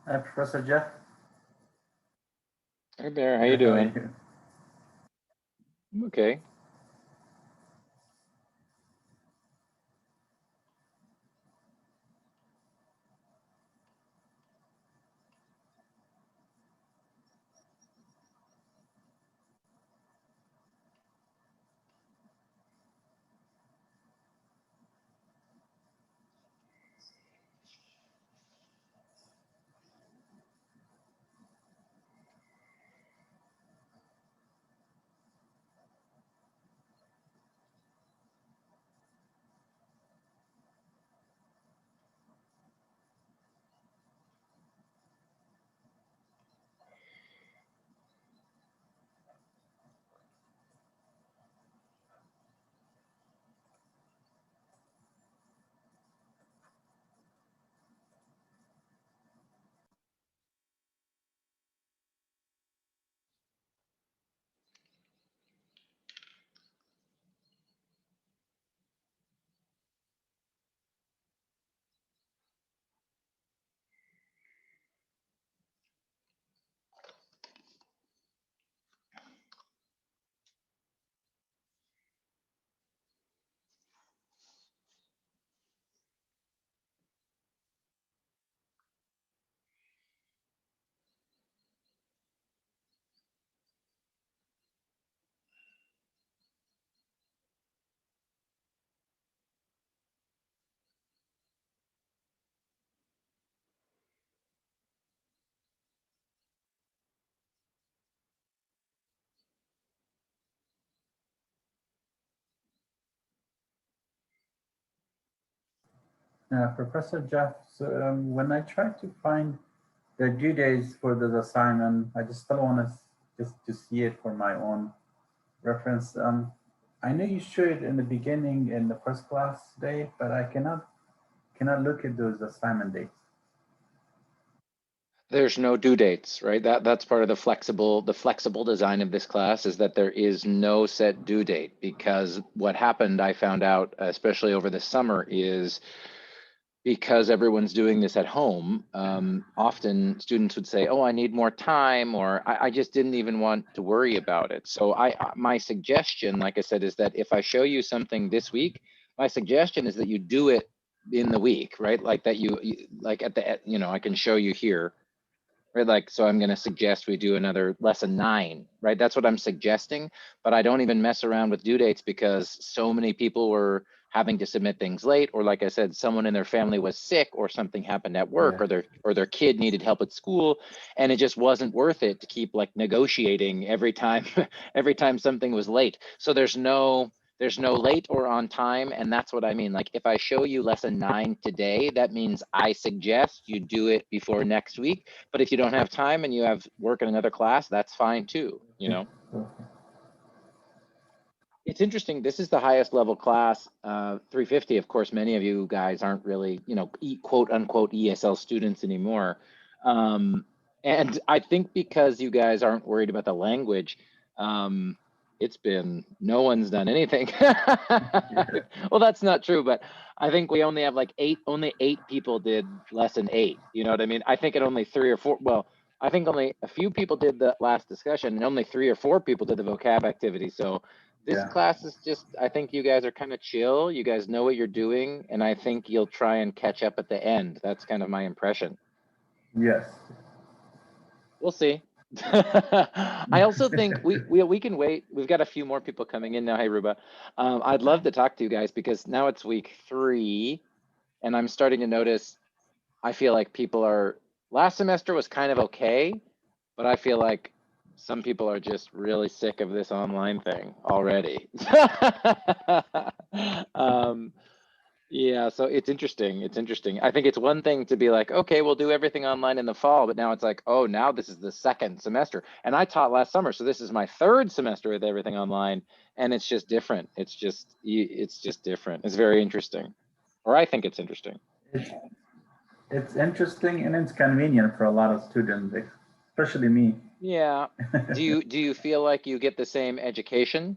Hi, Professor Jeff. Hey Bear, how you Good, how are doing? you? I'm okay. Professor Jeff, so when I try to find the due dates for this assignment, I just still want to just to see it for my own reference. I know you showed it in the beginning in the first class day, but I cannot look at those assignment dates. There's no due dates, right? That's part of the flexible design of this class is that there is no set due date because what happened, I found out, especially over the summer, is because everyone's doing this at home, often students would say, "Oh, I need more time," or I just didn't even want to worry about it. So my suggestion, like I said, is that if I show you something this week, my suggestion is that you do it in the week, right? Like that like at the, I can show you here, right? Like, so I'm going to suggest we do another lesson 9, right? That's what I'm suggesting, but I don't even mess around with due dates because so many people were having to submit things late, or like I said, someone in their family was sick or something happened at work, Yeah. or their kid needed help at school, and it just wasn't worth it to keep like negotiating every time every time something was late. So there's no late or on time, and that's what I mean. Like if I show you lesson 9 today, that means I suggest you do it before next week. But if you don't have time and you have work in another class, that's fine too. Okay. Okay. It's interesting. This is the highest level class, 350. Of course, many of you guys aren't really, quote unquote ESL students anymore. Um, and I think because you guys aren't worried about the language, um, no one's done anything. Yeah. Well, that's not true, but I think we only have like only 8 people did lesson 8. You know what I mean? I think it only 3 or 4, well, I think only a few people did the last discussion and only 3 or 4 people did the vocab activity. So this Yeah. class is just, I think you guys are kind of chill. You guys know what you're doing, and I think you'll try and catch up at the end. That's kind of my impression. Yes. We'll see. I also think we can wait. We've got a few more people coming in now. Hey, Ruba. I'd love to talk to you guys because now it's week 3, and I'm starting to notice. I feel like people are. Last semester was kind of okay, but I feel like some people are just really sick of this online thing already. um, yeah, so it's interesting. It's interesting. I think it's one thing to be like, okay, we'll do everything online in the fall, but now it's like, oh, now this is the second semester. And I taught last summer, so this is my 3rd semester with everything online, and it's just different. It's just different. It's very interesting. Or I think it's interesting. It's it's interesting and it's convenient for a lot of students, especially me. Yeah. Do you feel like you get the same education?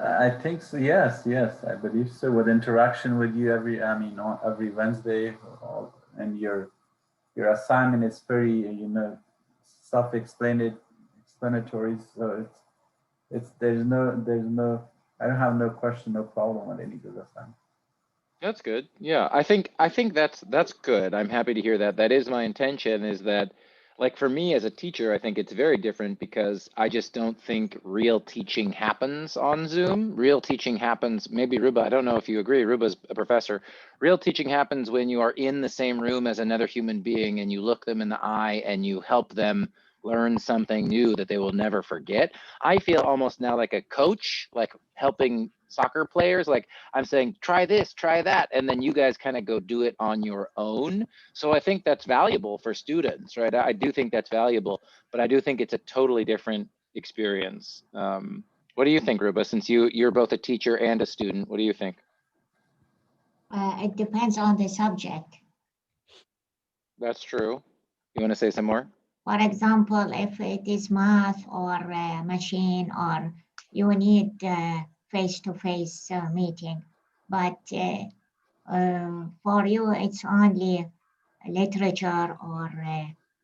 I think so. Yes, yes, I believe so. With interaction with you every, I mean, every Wednesday, and your your assignment is very, self-explanatory. So there's no, I don't have no question, no problem with any of those assignments. That's good. Yeah, I think that's good. I'm happy to hear that. That is my intention, is that, like, for me as a teacher, I think it's very different because I just don't think real teaching happens on Zoom. Real teaching happens, maybe Ruba, I don't know if you agree, Ruba's a professor. Real teaching happens when you are in the same room as another human being and you look them in the eye and you help them learn something new that they will never forget. I feel almost now like a coach, like helping soccer players, like I'm saying, try this, try that, and then you guys kind of go do it on your own. So I think that's valuable for students, right? I do think that's valuable, but I do think it's a totally different experience. What do you think, Ruba? Since you're both a teacher and a student, what do you think? It depends on the subject. That's true. You want to say some more? For example, if it is math or machine, or you need face-to-face meeting, but for you it's only literature or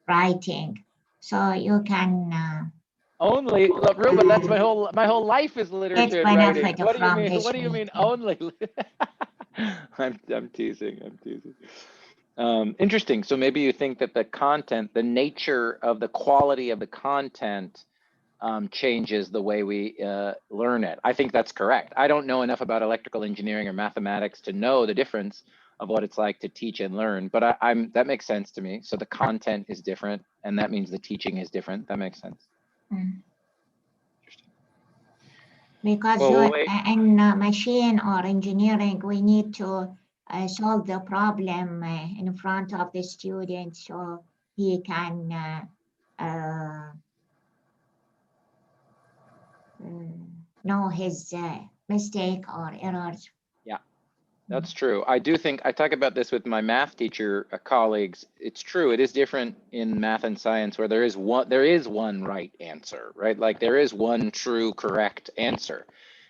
writing, so you can Only, look, Ruba, that's my whole life is literature and writing. benefit What do you from mean? this What do you mean meeting. only? I'm teasing. I'm teasing. Interesting. So maybe you think that the content, the nature of the quality of the content changes the way we learn it. I think that's correct. I don't know enough about electrical engineering or mathematics to know the difference of what it's like to teach and learn, but that makes sense to me. So the content is different, and that means the teaching is different. That makes sense. Because Well, in machine or engineering, we need to solve the problem in front of the student so he can know his mistake or errors. yeah, that's true. I do think, I talk about this with my math teacher colleagues. It's true. It is different in math and science where there is one right answer, right? Like there is one true correct answer.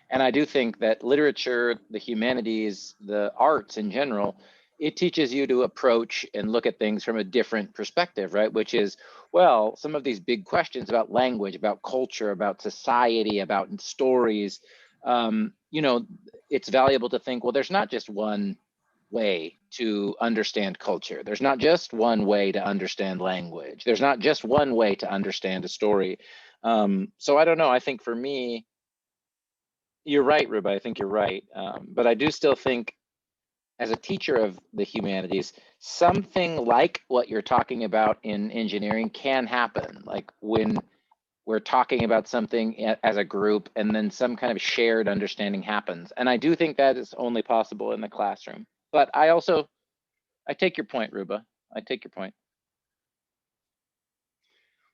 And I do think that literature, the humanities, the arts in general, it teaches you to approach and look at things from a different perspective, right? Which is, well, some of these big questions about language, about culture, about society, about stories, it's valuable to think, well, there's not just one way to understand culture. There's not just one way to understand language. There's not just one way to understand a story. So I don't know. I think for me, you're right, Ruba. I think you're right. But I do still think, as a teacher of the humanities, something like what you're talking about in engineering can happen. Like when we're talking about something as a group and then some kind of shared understanding happens. And I do think that is only possible in the classroom. But I take your point, Ruba. I take your point.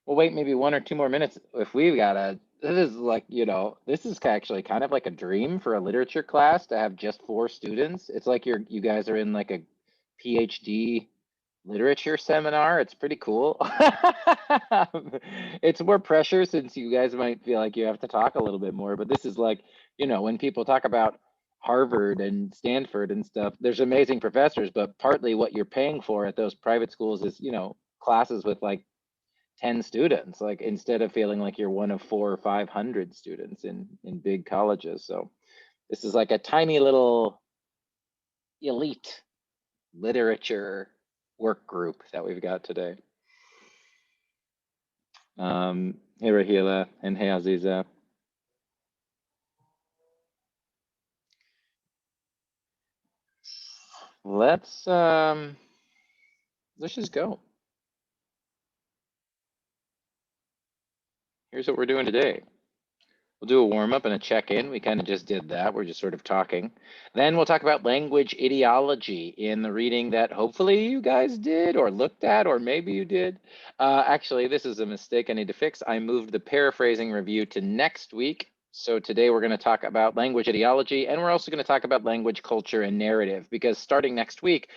We'll wait maybe 1 or 2 more minutes. If we've got this is like, this is actually kind of like a dream for a literature class to have just 4 students. It's like you guys are in like a PhD literature seminar. It's pretty cool. It's more pressure since you guys might feel like you have to talk a little bit more, but this is like, when people talk about Harvard and Stanford and stuff, there's amazing professors, but partly what you're paying for at those private schools is, classes with like 10 students, like instead of feeling like you're one of 400 or 500 students in big colleges. So this is like a tiny little elite literature work group that we've got today. Hey Rahila and hey Aziza. Let's just go. Here's what we're doing today. We'll do a warm up and a check-in. We kind of just did that. We're just sort of talking. Then we'll talk about language ideology in the reading that hopefully you guys did or looked at, or maybe you did. Actually, this is a mistake I need to fix. I moved the paraphrasing review to next week. So today we're going to talk about language ideology, and we're also going to talk about language, culture, and narrative, because starting next week,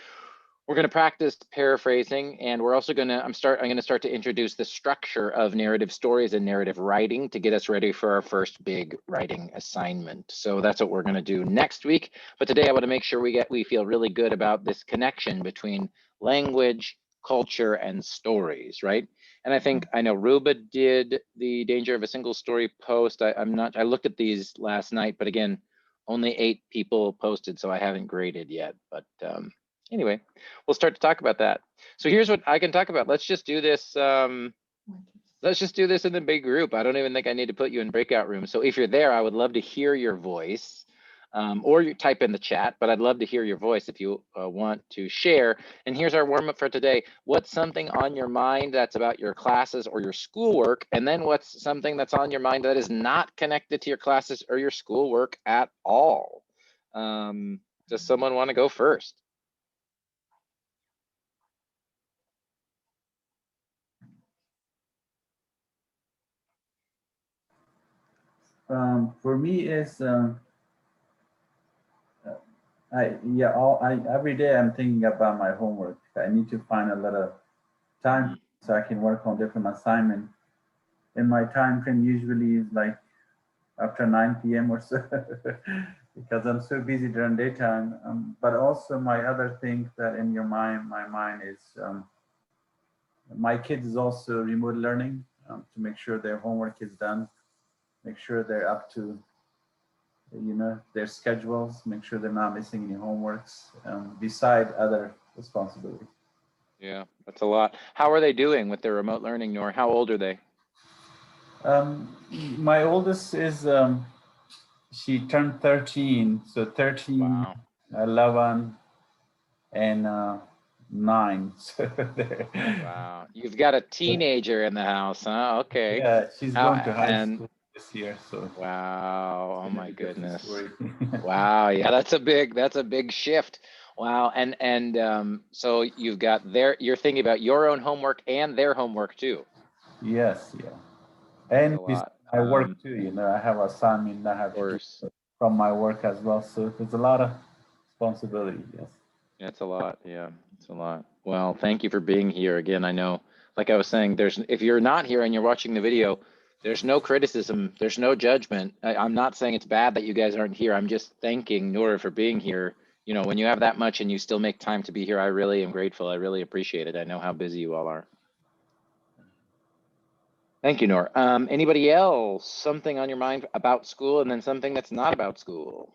we're going to practice paraphrasing, and we're also going to, I'm going to start to introduce the structure of narrative stories and narrative writing to get us ready for our first big writing assignment. So that's what we're going to do next week. But today I want to make sure we feel really good about this connection between language, culture, and stories, right? And I think, I know Ruba did the danger of a single story post. I looked at these last night, but again, only 8 people posted, so I haven't graded yet. But anyway, we'll start to talk about that. So here's what I can talk about. Let's just do this. Let's just do this in the big group. I don't even think I need to put you in breakout rooms. So if you're there, I would love to hear your voice, or you type in the chat, but I'd love to hear your voice if you want to share. And here's our warm up for today. What's something on your mind that's about your classes or your schoolwork? And then what's something that's on your mind that is not connected to your classes or your schoolwork at all? Does someone want to go first? For me is every day I'm thinking about my homework. I need to find a little time so I can work on different assignment. And my time frame usually is like after 9 p.m. or so because I'm so busy during daytime. But also my other thing that in my mind is my kids is also remote learning to make sure their homework is done, make sure they're up to their schedules, make sure they're not missing any homeworks beside other responsibilities. Yeah, that's a lot. How are they doing with their remote learning, Noor? How old are they? My oldest is she turned 13, so 13, Wow. 11, and 9. So Wow, you've got a teenager in the house, huh? Okay. Yeah, she's How, going to high and school this year, so wow, oh my a different goodness. story. Wow, yeah, that's a big shift. Wow, and so you've got you're thinking about your own homework and their homework too. Yes, yeah. That's And a lot. I work too, I have assignment I have to do from my work as well. So there's a lot of responsibility, yes. It's a lot, yeah, it's a lot. Well, thank you for being here again. I know, like I was saying, if you're not here and you're watching the video, there's no criticism, there's no judgment. I'm not saying it's bad that you guys aren't here. I'm just thanking Noor for being here. You know, when you have that much and you still make time to be here, I really am grateful. I really appreciate it. I know how busy you all are. Thank you, Noor. Anybody else? Something on your mind about school and then something that's not about school?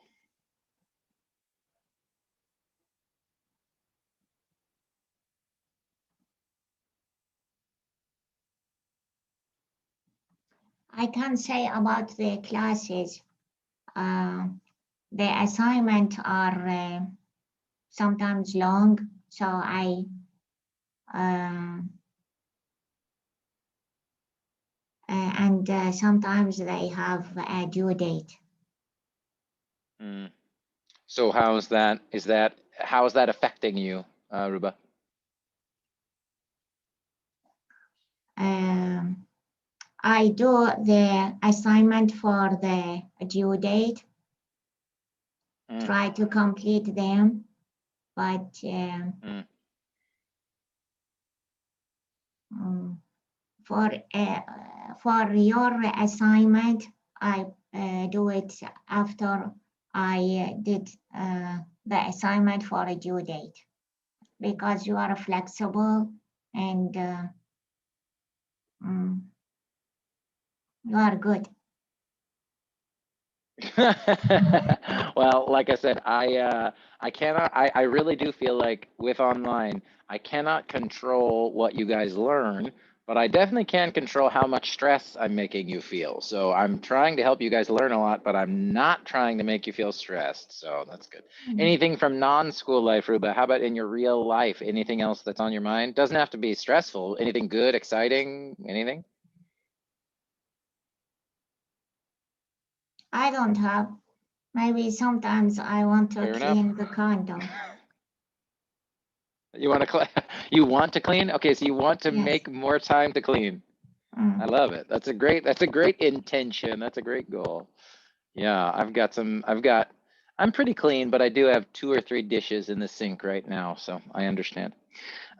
I can say about the classes, the assignments are sometimes long, so and sometimes they have a due date. So how is that affecting you, Ruba? I do the assignment for the due date, try to complete them, but for your assignment, I do it after I did the assignment for a due date, because you are flexible and you are good. Well, like I said, I really do feel like with online, I cannot control what you guys learn, but I definitely can control how much stress I'm making you feel. So I'm trying to help you guys learn a lot, but I'm not trying to make you feel stressed. So that's good. Anything from non-school life, Ruba? How about in your real life? Anything else that's on your mind? Doesn't have to be stressful. Anything good, exciting, anything? I don't have. Maybe sometimes I want to clean the condo. You want to clean? Okay, so you want to make more time to clean. I love it. That's a great intention. That's a great goal. Yeah, I'm pretty clean, but I do have 2 or 3 dishes in the sink right now, so I understand.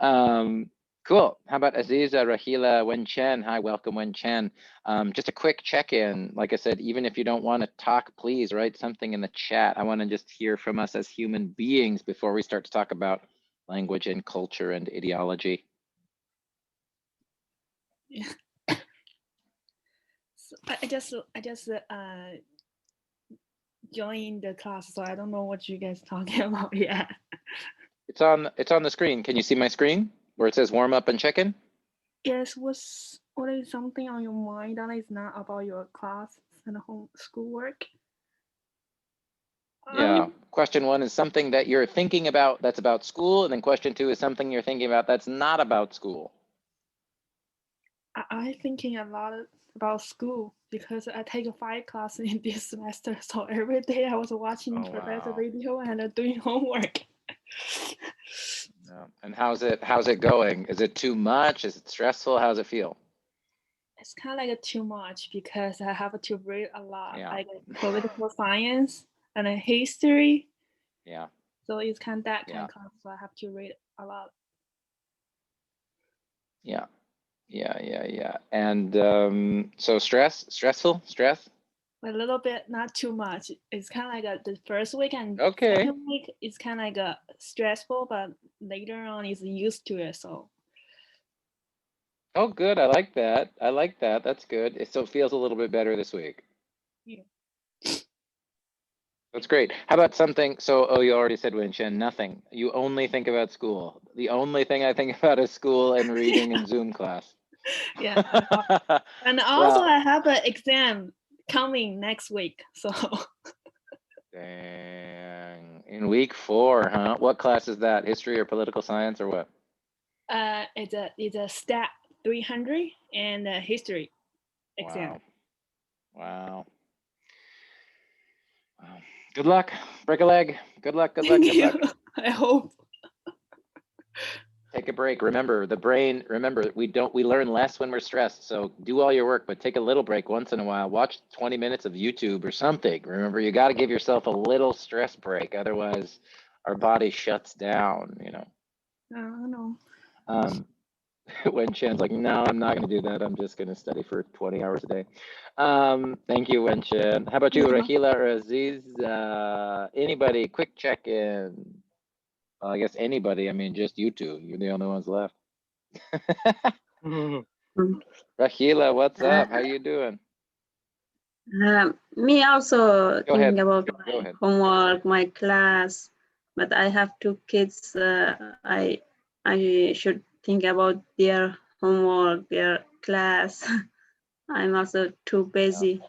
Cool. How about Aziza, Rahila, Wen Chen? Hi, welcome, Wen Chen. Just a quick check-in. Like I said, even if you don't want to talk, please write something in the chat. I want to just hear from us as human beings before we start to talk about language and culture and ideology. Yeah. So I just joined the class, so I don't know what you guys talking about yet. It's on the screen. Can you see my screen where it says warm up and check in? Yes, what is something on your mind that is not about your class and home schoolwork? Yeah. Question 1 is something that you're thinking about that's about school, and then question 2 is something you're thinking about that's not about school. I thinking a lot about school because I take 5 classes in this semester. So every day I was watching professor video and doing homework. Yeah. And how's it going? Is it too much? Is it stressful? How's it feel? It's kind of like too much because I have to read a lot, Yeah. like political science and history. Yeah. So it's kind of that kind Yeah. of class. So I have to read a lot. Yeah. And so stressful? A little bit, not too much. It's kind of like the first week and Okay. second week is kind of like stressful, but later on is used to it. So. Oh, good. I like that. That's good. So it feels a little bit better this week. Yeah. That's great. How about something? So, you already said, Winshen, nothing. You only think about school. The only thing I think about is school and reading and Zoom class. Yeah. And also I have an exam coming next week. So. Dang. In week 4, huh? What class is that? History or political science or what? It's a stat 300 and a history exam. Wow. Good luck. Break a leg. Good luck. I hope. Take a break. Remember, the brain, we learn less when we're stressed. So do all your work, but take a little break once in a while. Watch 20 minutes of YouTube or something. Remember, you got to give yourself a little stress break. Otherwise, our body shuts down, you know. I don't know. When Chen's like, no, I'm not going to do that. I'm just going to study for 20 hours a day. Thank you, Wen Chen. How about you, Rahila or Aziz? Anybody, quick check-in. Well, I guess anybody. I mean, just you two. You're the only ones left. Rahila, what's up? How you doing? Me also Go thinking ahead. about my homework, my class, but I have 2 kids. I should think about their homework, their class. I'm also too busy.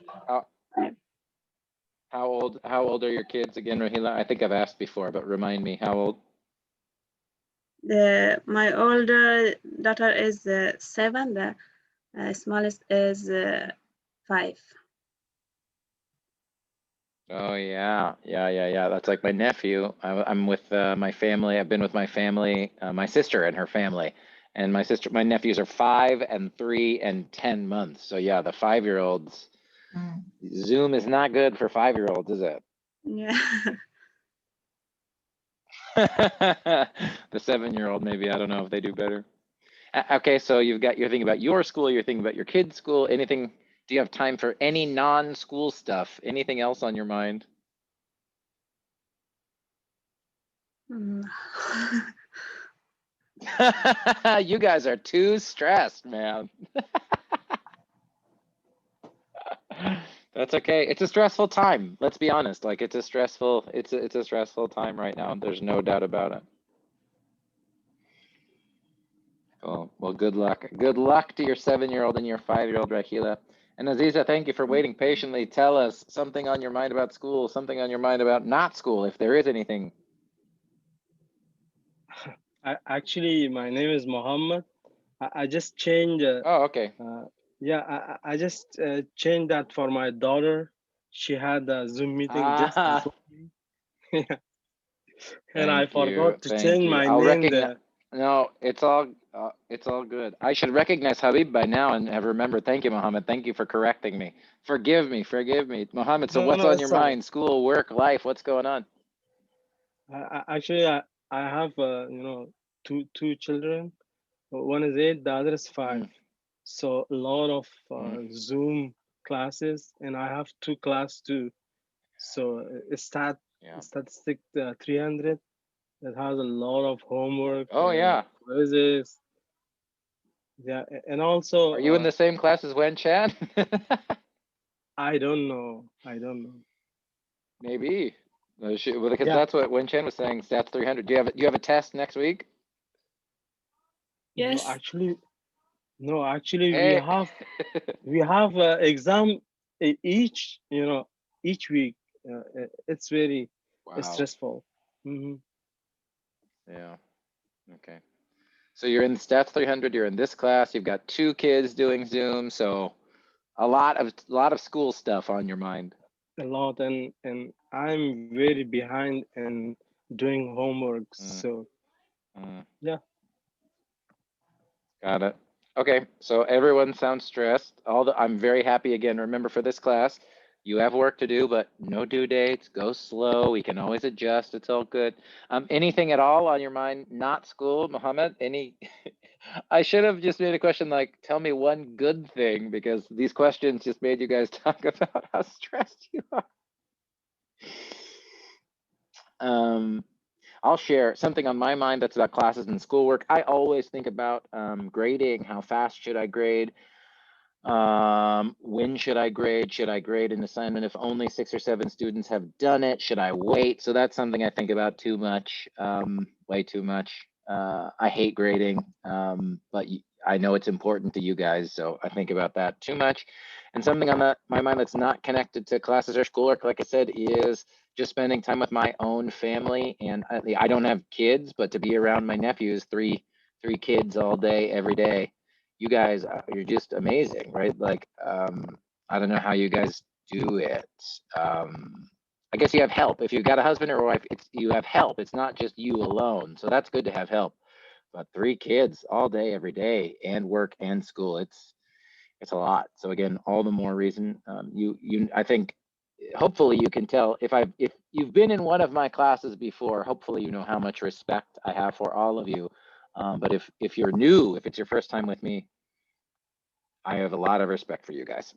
How old are your kids again, Rahila? I think I've asked before, but remind me, how old? My older daughter is 7. The smallest is 5. Oh yeah. That's like my nephew. I'm with my family. I've been with my family, my sister and her family, and my nephews are 5 and 3 and 10 months. So yeah, the 5-year-olds. Zoom is not good for 5-year-olds, is it? Yeah. The 7-year-old, maybe. I don't know if they do better. Okay, so you're thinking about your school. You're thinking about your kids' school. Anything? Do you have time for any non-school stuff? Anything else on your mind? You guys are too stressed, man. That's okay. It's a stressful time. Let's be honest. Like it's a stressful time right now. There's no doubt about it. Cool. Well, good luck. Good luck to your 7-year-old and your 5-year-old, Rahila. And Aziza, thank you for waiting patiently. Tell us something on your mind about school, something on your mind about not school, if there is anything. Actually, my name is Mohammed. I just changed. Oh, okay. Yeah, I just changed that for my daughter. She had a Zoom meeting just before me. And I forgot to change my name. No, it's all good. I should recognize Habib by now and have remembered. Thank you, Mohammed. Thank you for correcting me. Forgive me, Mohammed. So what's on your mind? School, work, life? What's going on? Actually, I have two children. One is 8, the other is 5. So a lot of Zoom classes, and I have 2 class too. So statistic 300 that has a lot of homework. Oh yeah. Quizzes. Yeah, and also, Are you in the same class as Wen Chan? I don't know. I don't know. Maybe. Well, because Yeah. that's what Wen Chen was saying. Stats 300. Do you have a test next week? Yes. No, actually, Hey. we have exam each, each week. It's very Wow. stressful. Mm-hmm. Yeah. Okay. So you're in Stats 300. You're in this class. You've got 2 kids doing Zoom. So a lot of school stuff on your mind. A lot, and I'm very behind in doing homework. So yeah. Got it. Okay, so everyone sounds stressed. I'm very happy again. Remember, for this class, you have work to do, but no due dates. Go slow. We can always adjust. It's all good. Anything at all on your mind? Not school, Mohammed? I should have just made a question like, tell me one good thing, because these questions just made you guys talk about how stressed you are. I'll share something on my mind that's about classes and schoolwork. I always think about grading. How fast should I grade? When should I grade? Should I grade an assignment if only 6 or 7 students have done it? Should I wait? So that's something I think about too much, way too much. I hate grading, but I know it's important to you guys, so I think about that too much. And something on my mind that's not connected to classes or schoolwork, like I said, is just spending time with my own family. And I don't have kids, but to be around my nephews, three kids all day, every day. You guys, you're just amazing, right? Like, I don't know how you guys do it. I guess you have help. If you've got a husband or wife, you have help. It's not just you alone. So that's good to have help. But 3 kids all day, every day, and work and school, it's a lot. So again, all the more reason. I think hopefully you can tell if you've been in one of my classes before, hopefully you know how much respect I have for all of you. But if you're new, if it's your first time with me, I have a lot of respect for you guys.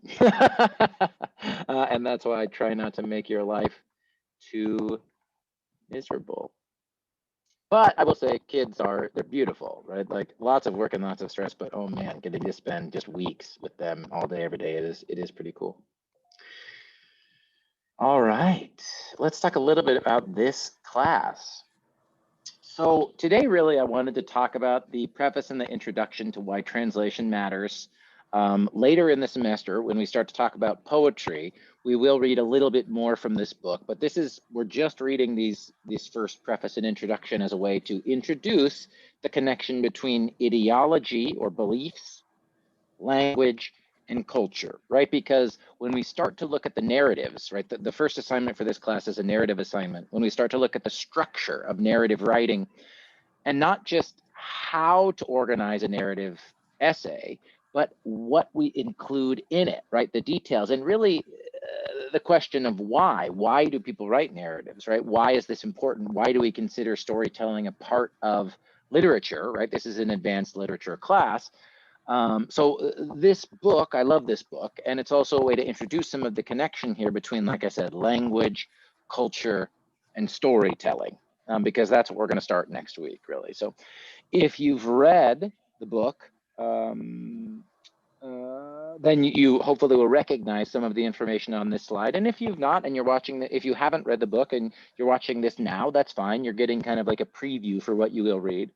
And that's why I try not to make your life too miserable. But I will say kids they're beautiful, right? Like lots of work and lots of stress, but oh man, getting to spend just weeks with them all day, every day, it is pretty cool. All right, let's talk a little bit about this class. So today, really, I wanted to talk about the preface and the introduction to why translation matters. Later in the semester, when we start to talk about poetry, we will read a little bit more from this book, but we're just reading these first preface and introduction as a way to introduce the connection between ideology or beliefs, language, and culture, right? Because when we start to look at the narratives, right, the first assignment for this class is a narrative assignment. When we start to look at the structure of narrative writing, and not just how to organize a narrative essay, but what we include in it, right? The details, and really the question of why. Why do people write narratives, right? Why is this important? Why do we consider storytelling a part of literature, right? This is an advanced literature class. So this book, I love this book, and it's also a way to introduce some of the connection here between, like I said, language, culture, and storytelling, because that's what we're going to start next week, really. So if you've read the book, then you hopefully will recognize some of the information on this slide. And if you've not, and you're watching, if you haven't read the book and you're watching this now, that's fine. You're getting kind of like a preview for what you will read.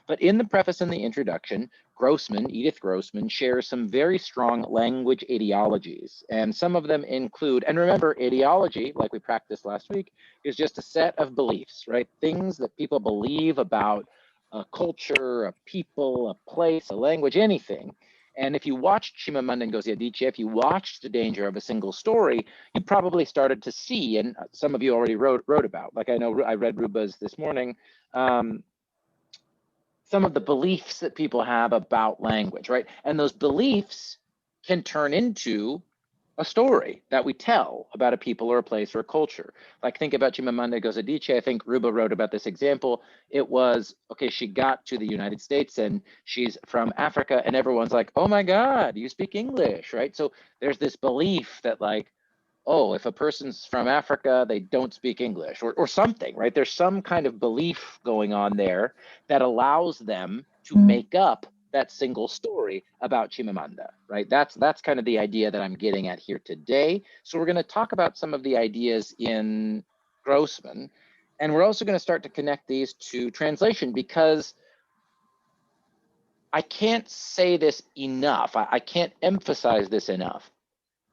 But in the preface and the introduction, Edith Grossman, shares some very strong language ideologies. And some of them include, and remember, ideology, like we practiced last week, is just a set of beliefs, right? Things that people believe about a culture, a people, a place, a language, anything. And if you watched Chimamanda Ngozi Adichie, if you watched The Danger of a Single Story, you probably started to see, and some of you already wrote about, like I know I read Ruba's this morning, some of the beliefs that people have about language, right? And those beliefs can turn into a story that we tell about a people or a place or a culture. Like think about Chimamanda Ngozi Adichie. I think Ruba wrote about this example. It was, okay, she got to the United States and she's from Africa and everyone's like, oh my God, you speak English, right? So there's this belief that like, oh, if a person's from Africa, they don't speak English or something, right? There's some kind of belief going on there that allows them to make up that single story about Chimamanda, right? That's kind of the idea that I'm getting at here today. So we're going to talk about some of the ideas in Grossman, and we're also going to start to connect these to translation, because I can't say this enough. I can't emphasize this enough.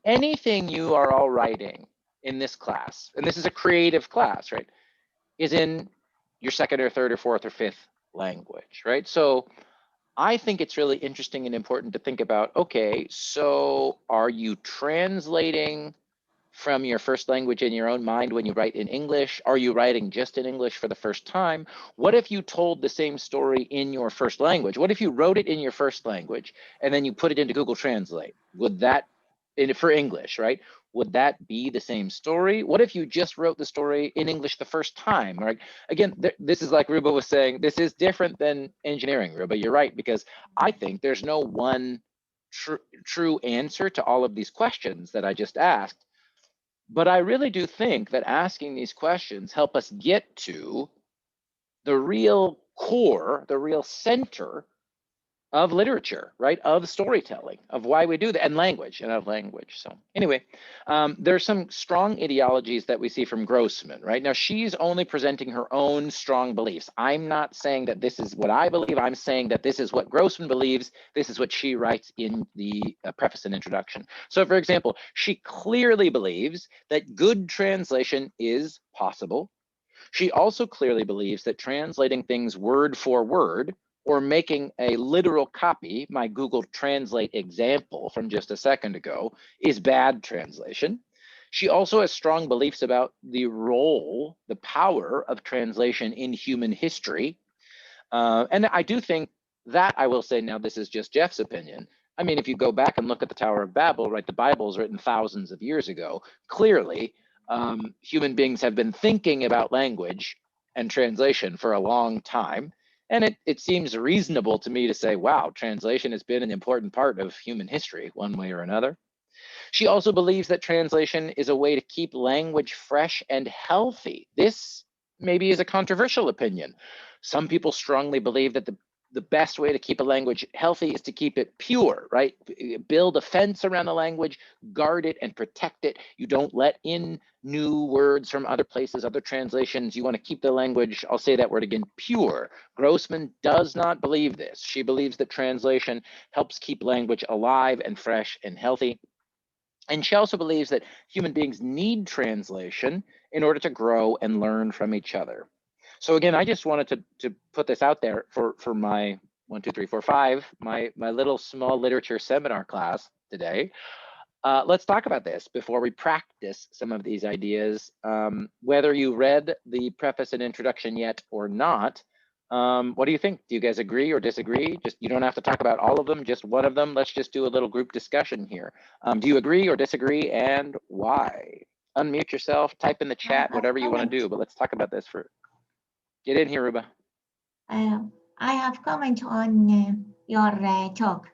Anything you are all writing in this class, and this is a creative class, right, is in your second or third or fourth or fifth language, right? So I think it's really interesting and important to think about, okay, so are you translating from your first language in your own mind when you write in English? Are you writing just in English for the first time? What if you told the same story in your first language? What if you wrote it in your first language and then you put it into Google Translate? Would that, for English, right? Would that be the same story? What if you just wrote the story in English the first time, right? Again, this is like Ruba was saying, this is different than engineering, Ruba. You're right, because I think there's no one true answer to all of these questions that I just asked. But I really do think that asking these questions help us get to the real core, the real center of literature, right? Of storytelling, of why we do that, and language, and of language. So anyway, there's some strong ideologies that we see from Grossman, right? Now, she's only presenting her own strong beliefs. I'm not saying that this is what I believe. I'm saying that this is what Grossman believes. This is what she writes in the preface and introduction. So for example, she clearly believes that good translation is possible. She also clearly believes that translating things word for word, or making a literal copy, my Google Translate example from just a second ago, is bad translation. She also has strong beliefs about the role, the power of translation in human history. And I do think that, I will say now, this is just Jeff's opinion. I mean, if you go back and look at the Tower of Babel, right, the Bible was written thousands of years ago. Clearly, human beings have been thinking about language and translation for a long time. And it seems reasonable to me to say, wow, translation has been an important part of human history one way or another. She also believes that translation is a way to keep language fresh and healthy. This maybe is a controversial opinion. Some people strongly believe that the best way to keep a language healthy is to keep it pure, right? Build a fence around the language, guard it and protect it. You don't let in new words from other places, other translations. You want to keep the language, I'll say that word again, pure. Grossman does not believe this. She believes that translation helps keep language alive and fresh and healthy. And she also believes that human beings need translation in order to grow and learn from each other. So again, I just wanted to put this out there for my 1, 2, 3, 4, 5, my little small literature seminar class today. Let's talk about this before we practice some of these ideas. Whether you read the preface and introduction yet or not, what do you think? Do you guys agree or disagree? Just, you don't have to talk about all of them, just one of them. Let's just do a little group discussion here. Do you agree or disagree, and why? Unmute yourself, type in the chat, whatever you want to do, but let's talk about this for. Get in here, Ruba. I have comment on your talk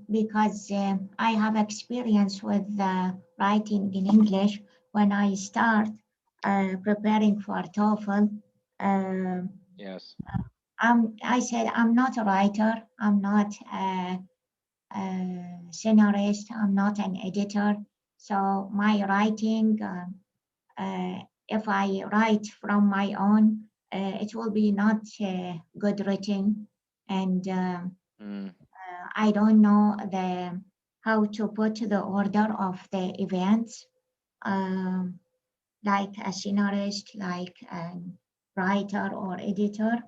because I have experience with writing in English when I start preparing for TOEFL. Yes. I said I'm not a writer. I'm not a scenarist. I'm not an editor. So my writing, if I write from my own, it will be not good written, and I don't know how to put the order of the events, like a scenarist, like a writer or editor.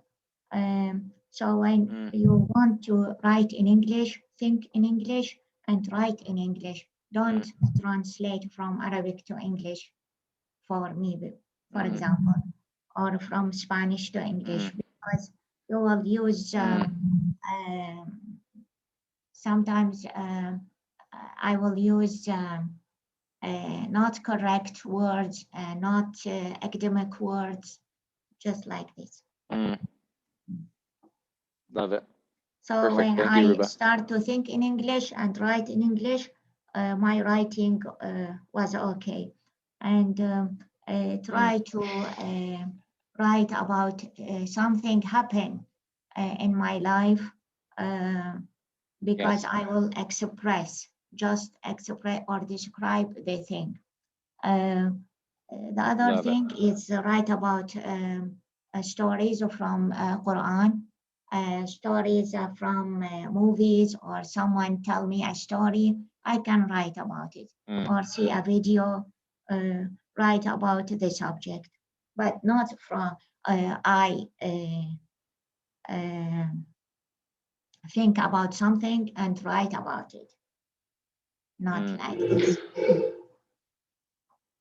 So when you want to write in English, think in English and write in English. Don't translate from Arabic to English for me, for example, or from Spanish to English, because you will use sometimes I will use not correct words, not academic words, just like this. Love it. So Perfect. when Thank you, I Ruba. start to think in English and write in English, my writing was okay. And try to write about something happened in my life because Yes. I will just express or describe the thing. The other Love it. thing is write about stories from Quran, stories from movies, or someone tell me a story, I can write about it, or see a video, write about the subject, but not from I think about something and write about it. Not like this.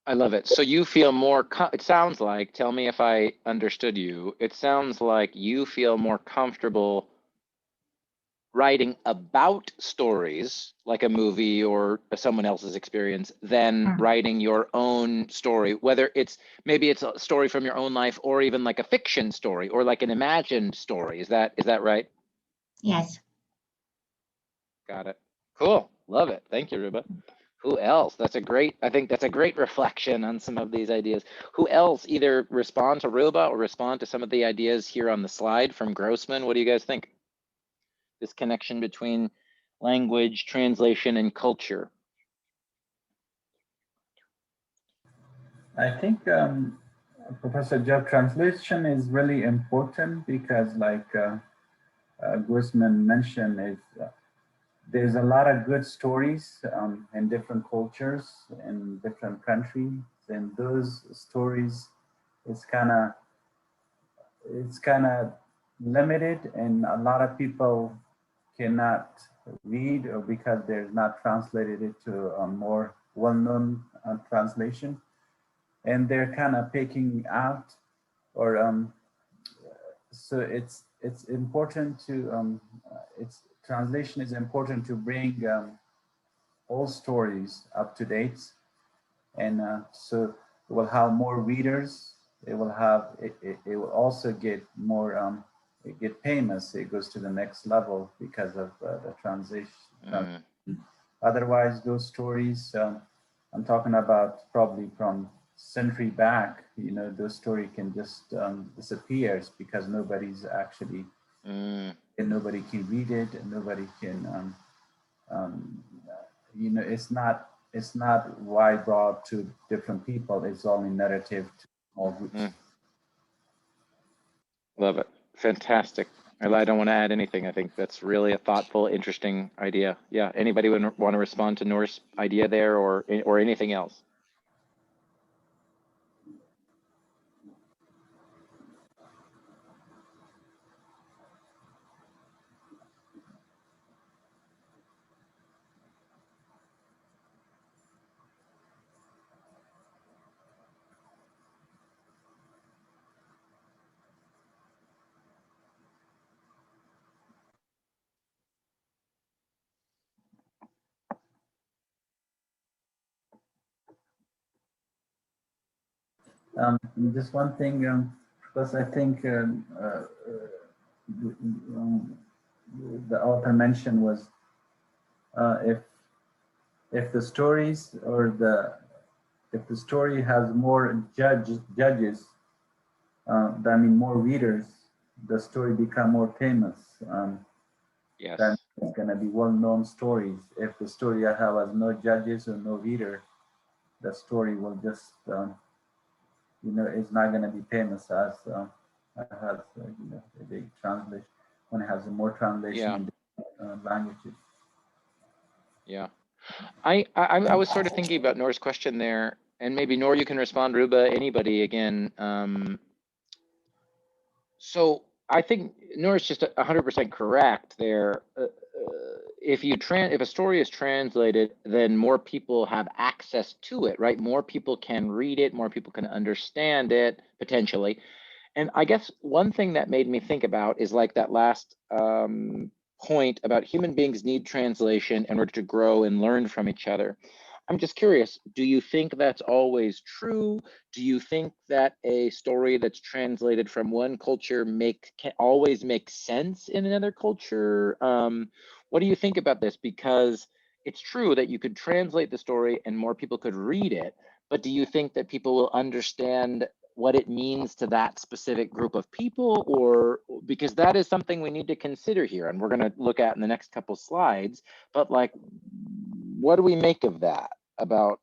I love it. So you feel more, it sounds like, tell me if I understood you, it sounds like you feel more comfortable writing about stories, like a movie or someone else's experience, than writing your own story, whether maybe it's a story from your own life, or even like a fiction story, or like an imagined story. Is that right? Yes. Got it. Cool. Love it. Thank you, Ruba. Who else? I think that's a great reflection on some of these ideas. Who else either respond to Ruba or respond to some of the ideas here on the slide from Grossman? What do you guys think? This connection between language, translation, and culture. I think Professor Jeff, translation is really important because, like Grossman mentioned, there's a lot of good stories in different cultures, in different countries, and those stories it's kind of limited, and a lot of people cannot read, or because they're not translated it to a more well-known translation, and they're kind of picking out, or so it's important to translation is important to bring all stories up to date, and so it will have more readers. It will have it will also get more it get famous. It goes to the next level because of the translation. Otherwise, those stories I'm talking about probably from century back. You know, those story can just disappears because nobody's actually and nobody can read it, and nobody can you know, it's not wide broad to different people. It's only narrative to small groups. Love it. Fantastic. I don't want to add anything. I think that's really a thoughtful, interesting idea. Yeah. Anybody would want to respond to Noor's idea there, or anything else? Just one thing, because I think the author mentioned was if the stories or if the story has more judges, I mean more readers, the story become more famous. Yes. Then it's gonna be well-known stories. If the story has no judges or no reader, the story will just you know, it's not gonna be famous as you know, the translation when it has more translation in different languages. Yeah. I was sort of thinking about Noor's question there, and maybe Noor, you can respond, Ruba, anybody again. So I think Noor is just 100% correct there. If a story is translated, then more people have access to it, right? More people can read it, more people can understand it potentially. And I guess one thing that made me think about is like that last point about human beings need translation in order to grow and learn from each other. I'm just curious, do you think that's always true? Do you think that a story that's translated from one culture can always make sense in another culture? What do you think about this? Because it's true that you could translate the story and more people could read it, but do you think that people will understand what it means to that specific group of people, or because that is something we need to consider here, and we're going to look at in the next couple slides. But like, what do we make of that? About,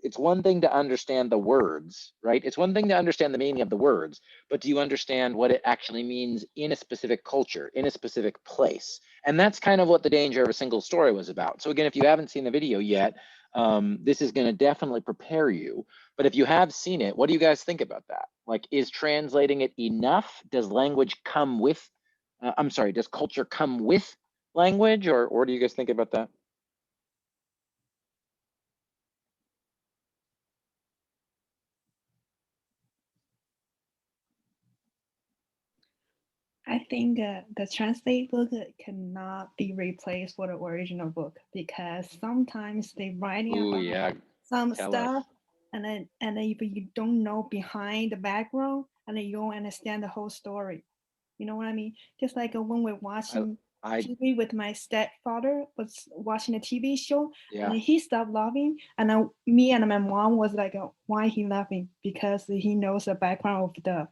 it's one thing to understand the words, right? It's one thing to understand the meaning of the words, but do you understand what it actually means in a specific culture, in a specific place? And that's kind of what the danger of a single story was about. So again, if you haven't seen the video yet, this is going to definitely prepare you. But if you have seen it, what do you guys think about that? Like, is translating it enough? Does language come with, I'm sorry, does culture come with language, or what do you guys think about that? I think the translate book cannot be replaced for the original book, because sometimes they writing Ooh, about yeah. some Tell stuff, us. and then if you don't know behind the background, and then you don't understand the whole story. You know what I mean? Just like when we're watching TV with my stepfather, was watching a TV show, Yeah. and then he stopped laughing, and then me and my mom was like, why he laughing? Because he knows the background of the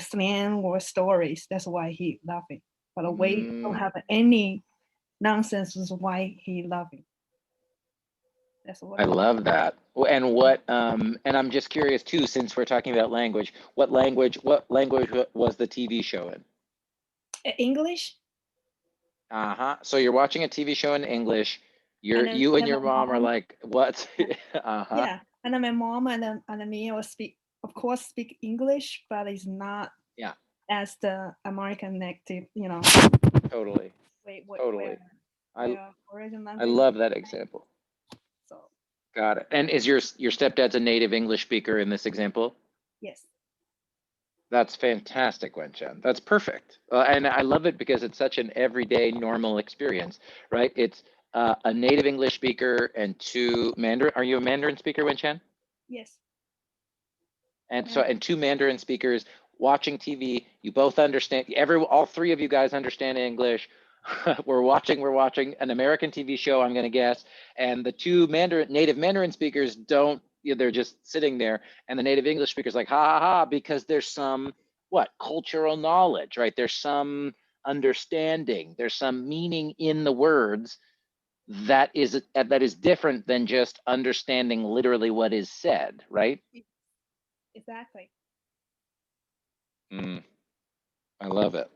slang or stories. That's why he laughing. But the way he don't have any nonsense is why he laughing. That's what I love that. And what and I'm just curious too, since we're talking about language, what language was the TV show in? English. Uh-huh. So you're watching a TV show in English. And You and your mom are like, what? Uh-huh. Yeah. And then my mom and then me will speak English, but it's not as the American native, you know. Totally. Totally. I love that example. So. Got it. And is your stepdad's a native English speaker in this example? Yes. That's fantastic, Wenchen. That's perfect. And I love it because it's such an everyday normal experience, right? It's a native English speaker and two Mandarin. Are you a Mandarin speaker, Wenchen? Yes. And so, and two Mandarin speakers watching TV. You both understand. All three of you guys understand English. we're watching an American TV show, I'm going to guess. And the two native Mandarin speakers don't. They're just sitting there, and the native English speakers like, ha ha ha, because there's some cultural knowledge, right? There's some understanding. There's some meaning in the words that is different than just understanding literally what is said, right? Exactly. I love it.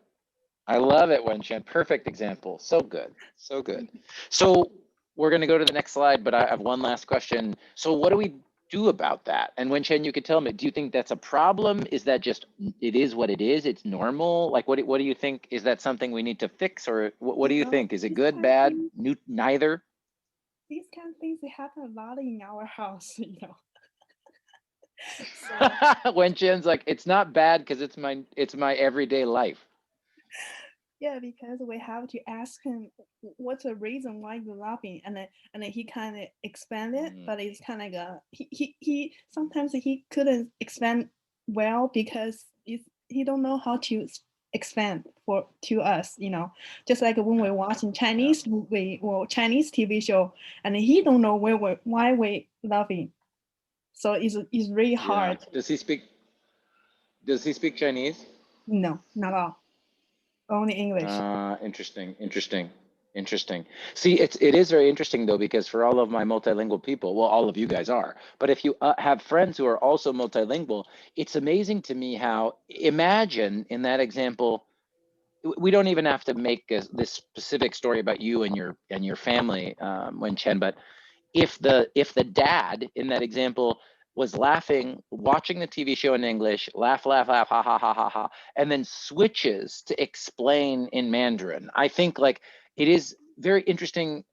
I love it, Wenchen. Perfect example. So good. So good. So we're going to go to the next slide, but I have one last question. So what do we do about that? And Wenchen, you could tell me, do you think that's a problem? Is that just, it is what it is? It's normal? Like, what do you think? Is that something we need to fix, or what do you think? Is it good, bad, neither? These kind of things, they happen a lot in our house, you know. Wenchen's like, it's not bad because it's my everyday life. Yeah, because we have to ask him what's the reason why you're laughing, and then he kind of expanded, but it's kind of like he sometimes he couldn't expand well because he don't know how to expand to us, you know. Just like when we're watching Chinese movie or Chinese TV show, and he don't know why we laughing, so it's really hard. Does he speak Chinese? No, not at all. Only English. Interesting. See, it is very interesting though, because for all of my multilingual people, well, all of you guys are, but if you have friends who are also multilingual, it's amazing to me how, imagine in that example, we don't even have to make this specific story about you and your family, Wenchen, but if the dad in that example was laughing, watching the TV show in English, laugh, ha ha ha ha ha, and then switches to explain in Mandarin, I think like it is very interesting.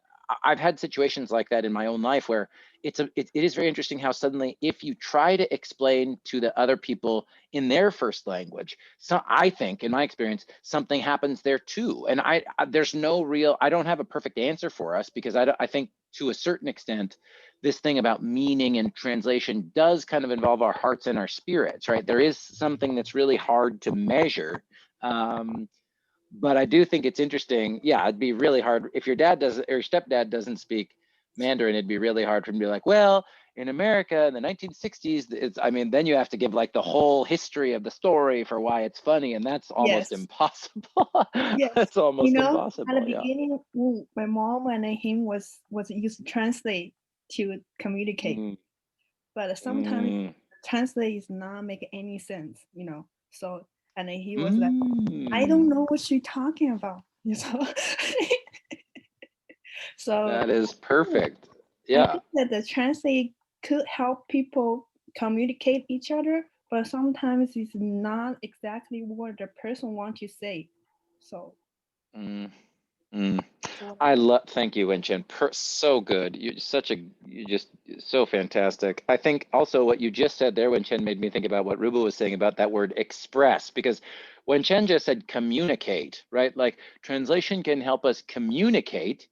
I've had situations like that in my own life where it is very interesting how suddenly, if you try to explain to the other people in their first language, so I think in my experience, something happens there too. And there's no real, I don't have a perfect answer for us, because I think to a certain extent, this thing about meaning and translation does kind of involve our hearts and our spirits, right? There is something that's really hard to measure. But I do think it's interesting. Yeah, it'd be really hard if your dad doesn't, or your stepdad doesn't speak Mandarin. It'd be really hard for him to be like, well, in America in the 1960s, it's, I mean, then you have to give like the whole history of the story for why it's funny, and that's almost Yes. impossible. Yes. That's almost You know, impossible. at the Yeah. beginning, my mom and him was used to translate to communicate, Mm, but sometimes mm, translate is not make any sense, you know. So and then he was like, I don't mm. know what you're talking about, you know. So That is perfect. I Yeah. think that the translate could help people communicate each other, but sometimes it's not exactly what the person wants to say. So Mm, mm. that's what I love, thank you, Wenchen. So good. You're just so fantastic. I think also what you just said there, Wenchen, made me think about what Ruba was saying about that word express, because Wenchen just said communicate, right? Like translation can help us communicate,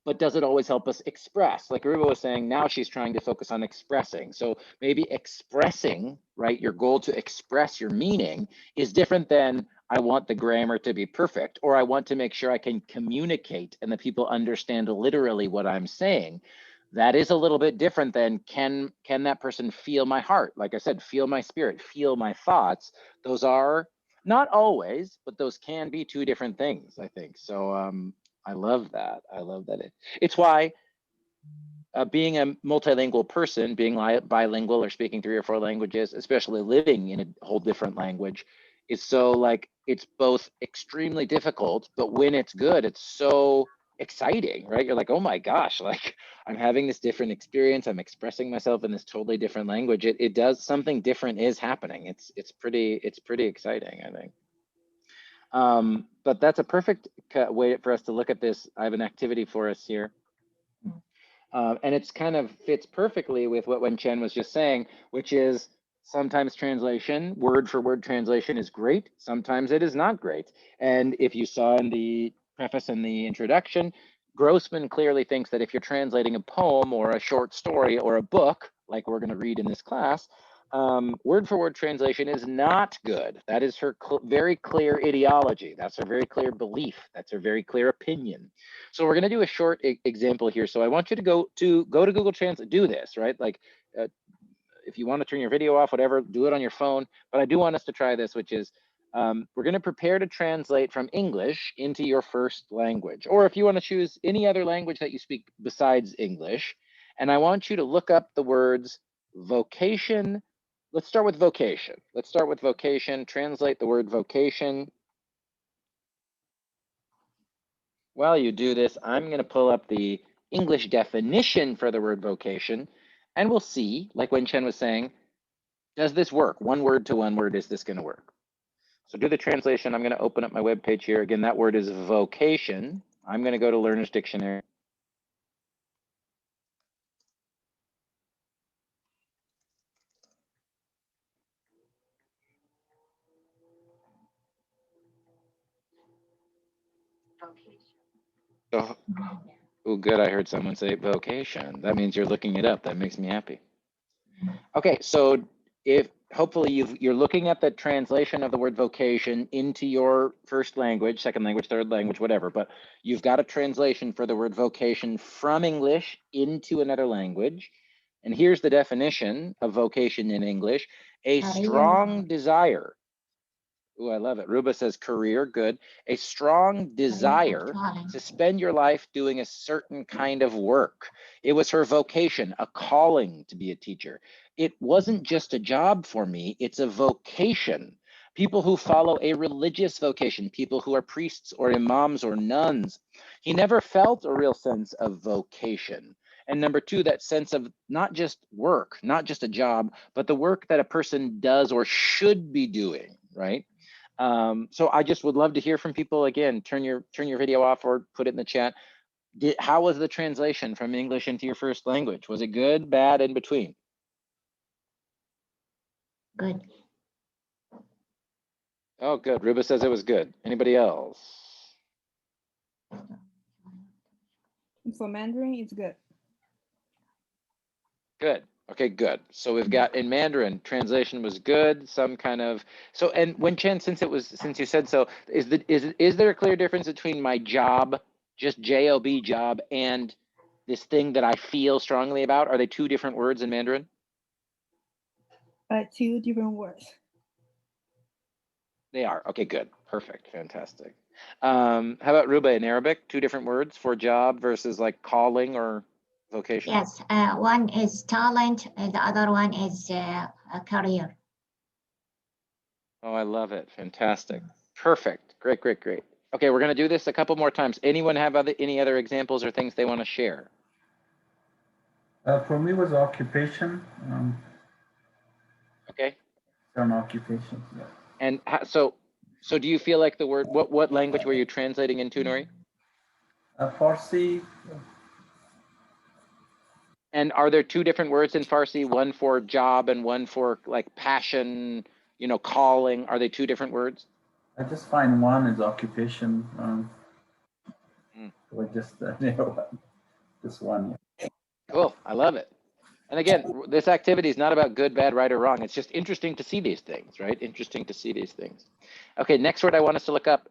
but does it always help us express? Like Ruba was saying, now she's trying to focus on expressing. So maybe expressing, right, your goal to express your meaning is different than I want the grammar to be perfect, or I want to make sure I can communicate and that people understand literally what I'm saying. That is a little bit different than can that person feel my heart? Like I said, feel my spirit, feel my thoughts. Those are not always, but those can be two different things, I think. So I love that. I love that. It's why being a multilingual person, being bilingual or speaking 3 or 4 languages, especially living in a whole different language, is so like, it's both extremely difficult, but when it's good, it's so exciting, right? You're like, oh my gosh, like I'm having this different experience. I'm expressing myself in this totally different language. It does, something different is happening. It's pretty exciting, I think. But that's a perfect way for us to look at this. I have an activity for us here. And it's kind of fits perfectly with what Wenchen was just saying, which is sometimes translation, word for word translation is great. Sometimes it is not great. And if you saw in the preface and the introduction, Grossman clearly thinks that if you're translating a poem or a short story or a book, like we're going to read in this class, word for word translation is not good. That is her very clear ideology. That's her very clear belief. That's her very clear opinion. So we're going to do a short example here. So I want you to go to Google Translate, do this, right? Like if you want to turn your video off, whatever, do it on your phone. But I do want us to try this, which is we're going to prepare to translate from English into your first language. Or if you want to choose any other language that you speak besides English. And I want you to look up the words vocation. Let's start with vocation. Let's start with vocation. Translate the word vocation. While you do this, I'm going to pull up the English definition for the word vocation, and we'll see, like Wenchen was saying, does this work? One word to one word, is this going to work? So do the translation. I'm going to open up my web page here. Again, that word is vocation. I'm going to go to Learner's Dictionary. Oh, good. I heard someone say vocation. That means you're looking it up. That makes me happy. Okay, so if hopefully you're looking at the translation of the word vocation into your first language, second language, third language, whatever, but you've got a translation for the word vocation from English into another language. And here's the definition of vocation in English: a strong desire. Ooh, I love it. Ruba says career, good. A strong desire to spend your life doing a certain kind of work. It was her vocation, a calling to be a teacher. It wasn't just a job for me, it's a vocation. People who follow a religious vocation, people who are priests or imams or nuns. He never felt a real sense of vocation. And number two, that sense of not just work, not just a job, but the work that a person does or should be doing, right? So I just would love to hear from people. Again, turn your video off or put it in the chat. How was the translation from English into your first language? Was it good, bad, in between? Good. Oh, good. Ruba says it was good. Anybody else? for Mandarin, it's good. Good. Okay, good. So we've got in Mandarin, translation was good, some kind of, so, and Wenchen, since you said so, is there a clear difference between my job, just job job, and this thing that I feel strongly about, are they two different words in Mandarin? Two different words. They are. Okay, good. Perfect. Fantastic. How about Ruba in Arabic? Two different words for job versus like calling or vocation? Yes, one is talent, and the other one is a career. Oh, I love it. Fantastic. Perfect. Great, great, great. Okay, we're going to do this a couple more times. Anyone have any other examples or things they want to share? For me, it was occupation. Okay. Some occupation. Yeah. And so do you feel like the word, what language were you translating into, Nuri? Farsi. And are there two different words in Farsi, one for job and one for like passion, you know, calling? Are they two different words? I just find one is occupation. Or just just one. Yeah. Cool. I love it. And again, this activity is not about good, bad, right, or wrong. It's just interesting to see these things, right? Interesting to see these things. Okay, next word I want us to look up.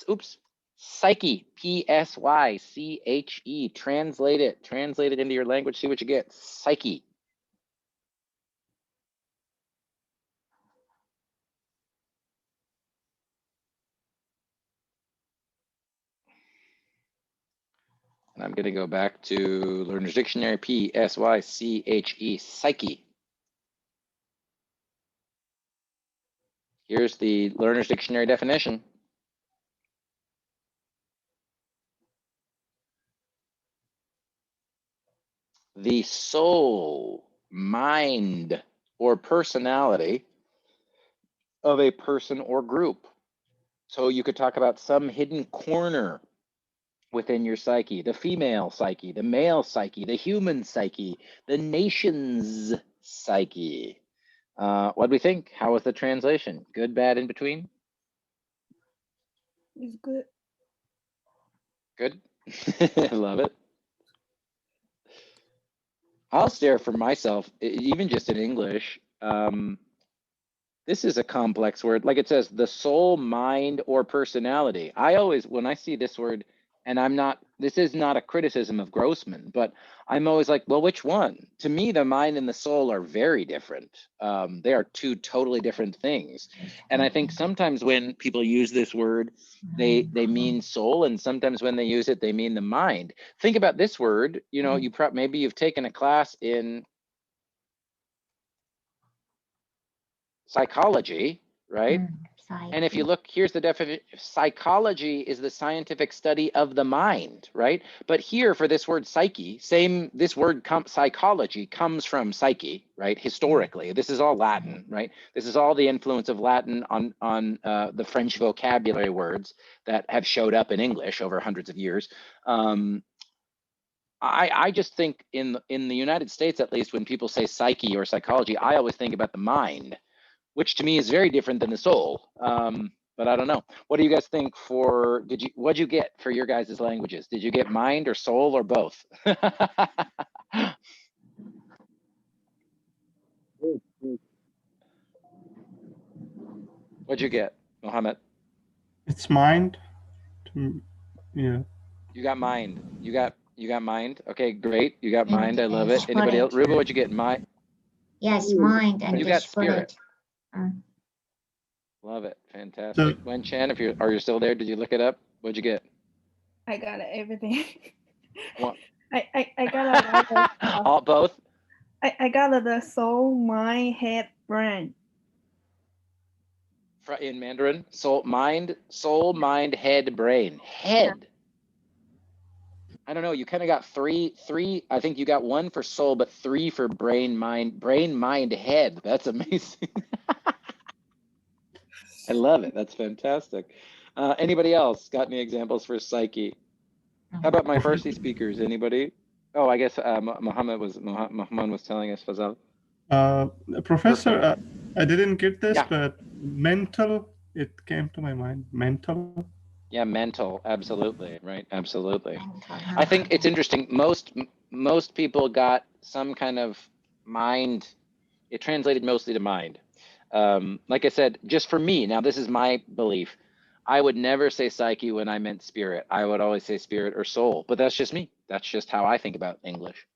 Oops. Psyche. P-S-Y-C-H-E. Translate it. Translate it into your language. See what you get. Psyche. And I'm going to go back to Learner's Dictionary. P-S-Y-C-H-E. Psyche. Here's the Learner's Dictionary definition. The soul, mind, or personality of a person or group. So you could talk about some hidden corner within your psyche, the female psyche, the male psyche, the human psyche, the nation's psyche. What do we think? How was the translation? Good, bad, in between? It's good. Good. I love it. I'll stare for myself, even just in English. This is a complex word. Like it says, the soul, mind, or personality. I always, when I see this word, and this is not a criticism of Grossman, but I'm always like, well, which one? To me, the mind and the soul are very different. They are two totally different things. And I think sometimes when people use this word, they mean soul, and sometimes when they use it, they mean the mind. Think about this word, you know, maybe you've taken a class in psychology, right? And if you look, here's the definition. Psychology is the scientific study of the mind, right? But here for this word psyche, this word psychology comes from psyche, right? Historically, this is all Latin, right? This is all the influence of Latin on the French vocabulary words that have showed up in English over hundreds of years. I just think in the United States, at least, when people say psyche or psychology, I always think about the mind, which to me is very different than the soul. But I don't know. What do you guys think what'd you get for your guys' languages? Did you get mind or soul or both? What'd you get, Mohammed? It's mind. Yeah. You got mind. You got mind. Okay, great. You got mind. I love it. Spirit. Anybody else? Ruba, what'd you get? Yes, mind and you got spirit. Love it. Fantastic. Wen Chen, are you still there? Did you look it up? What'd you get? I got everything. What? I got a lot of all both. I got the soul, mind, head, brain. In Mandarin, soul, mind, head, brain. Head. Yeah. I don't know. You kind of got three. I think you got one for soul, but three for brain, mind, head. That's amazing. I love it. That's fantastic. Anybody else got any examples for psyche? How about my Farsi speakers? Anybody? Oh, I guess Muhammad was telling us, Fazal. Professor, I didn't get this, but mental, it came to my mind. Mental. Yeah, mental. Absolutely. Right. Absolutely. I think it's interesting. Most people got some kind of mind. It translated mostly to mind. Like I said, just for me, now this is my belief. I would never say psyche when I meant spirit. I would always say spirit or soul, but that's just me. That's just how I think about English.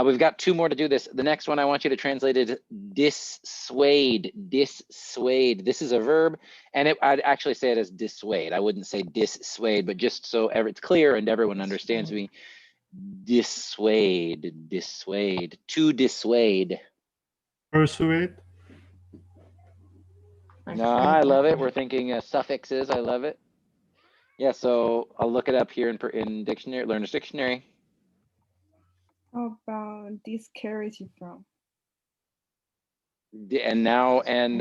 We've got 2 more to do this. The next one I want you to translate is dissuade. Dissuade. This is a verb, and I'd actually say it as dissuade. I wouldn't say dissuade, but just so it's clear and everyone understands me. Dissuade. Dissuade. To dissuade. Persuade. No, I love it. We're thinking suffixes. I love it. Yeah, so I'll look it up here in dictionary, Learner's Dictionary. How about discourage from? And now, and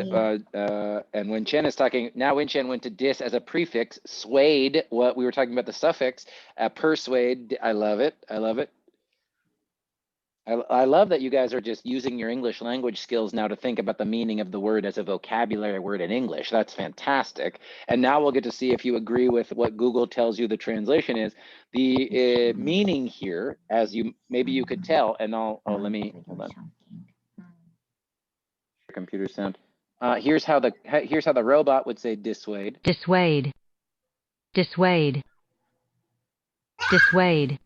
when Chen is talking, now when Chen went to dis as a prefix, swayed, what we were talking about the suffix, persuade. I love it. I love it. I love that you guys are just using your English language skills now to think about the meaning of the word as a vocabulary word in English. That's fantastic. And now we'll get to see if you agree with what Google tells you the translation is. The meaning here, as you maybe you could tell, and let me hold on. Computer sound. Here's how the robot would say dissuade. Dissuade. Dissuade. Dissuade.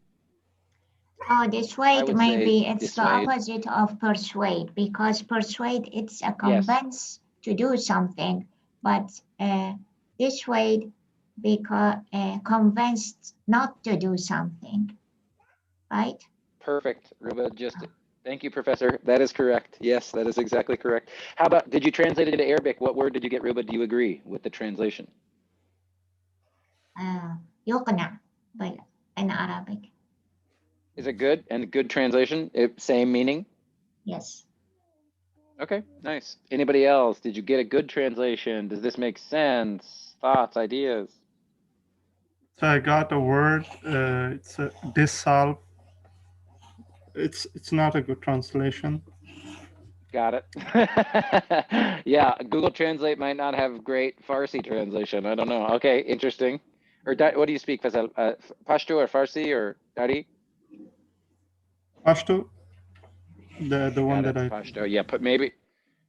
Oh, dissuade, maybe it's dissuade. the opposite of persuade, because persuade, it's a convince to do something, but dissuade because convinced not to do something, right? Perfect, Ruba. Thank you, Professor. That is correct. Yes, that is exactly correct. How about, did you translate it into Arabic? What word did you get, Ruba? Do you agree with the translation? يقنع, but in Arabic. Is it good? And good translation? Same meaning? Yes. Okay, nice. Anybody else? Did you get a good translation? Does this make sense? Thoughts, ideas? So I got a word. It's a dissolve. It's not a good translation. Got it. Yeah, Google Translate might not have great Farsi translation. I don't know. Okay, interesting. Or what do you speak, Faisal? Pashto or Farsi or Dari? Pashto, the one that I. Pashto, yeah, but maybe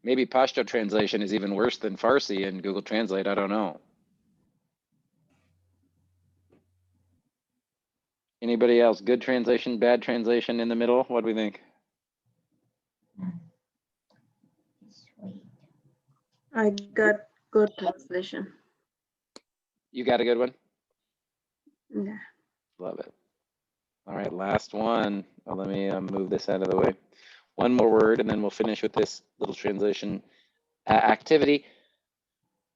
Pashto translation is even worse than Farsi in Google Translate. I don't know. Anybody else? Good translation, bad translation in the middle? What do we think? I got good translation. You got a good one? Yeah. Love it. All right, last one. Oh, let me move this out of the way. One more word, and then we'll finish with this little translation activity.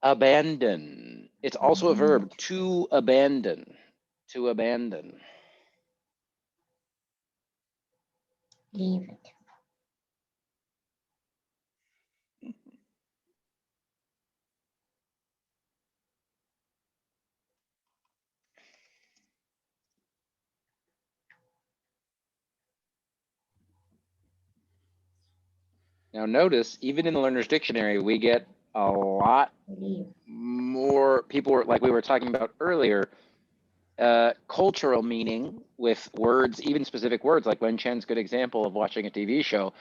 Abandon. It's also a verb. To abandon. To abandon. Leave it. Now notice, even in the Learner's Dictionary, we get a lot more people, like we were talking about earlier, cultural meaning with words, even specific words, like Wen Chen's good example of watching a TV show.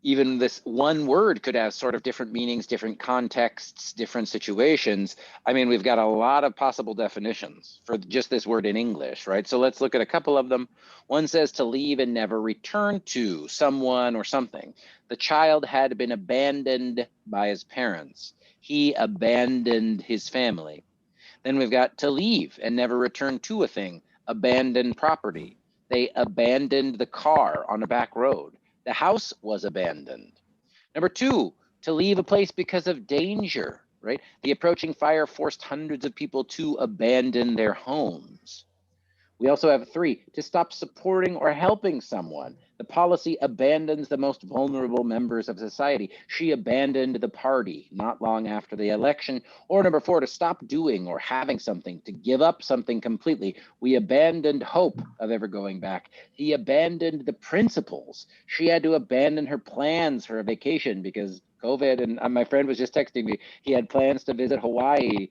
Even this one word could have sort of different meanings, different contexts, different situations. I mean, we've got a lot of possible definitions for just this word in English, right? So let's look at a couple of them. One says to leave and never return to someone or something. The child had been abandoned by his parents. He abandoned his family. Then we've got to leave and never return to a thing. Abandoned property. They abandoned the car on a back road. The house was abandoned. Number 2, to leave a place because of danger, right? The approaching fire forced hundreds of people to abandon their homes. We also have 3, to stop supporting or helping someone. The policy abandons the most vulnerable members of society. She abandoned the party not long after the election. Or number 4, to stop doing or having something, to give up something completely. We abandoned hope of ever going back. He abandoned the principles. She had to abandon her plans for a vacation because COVID, and my friend was just texting me, he had plans to visit Hawaii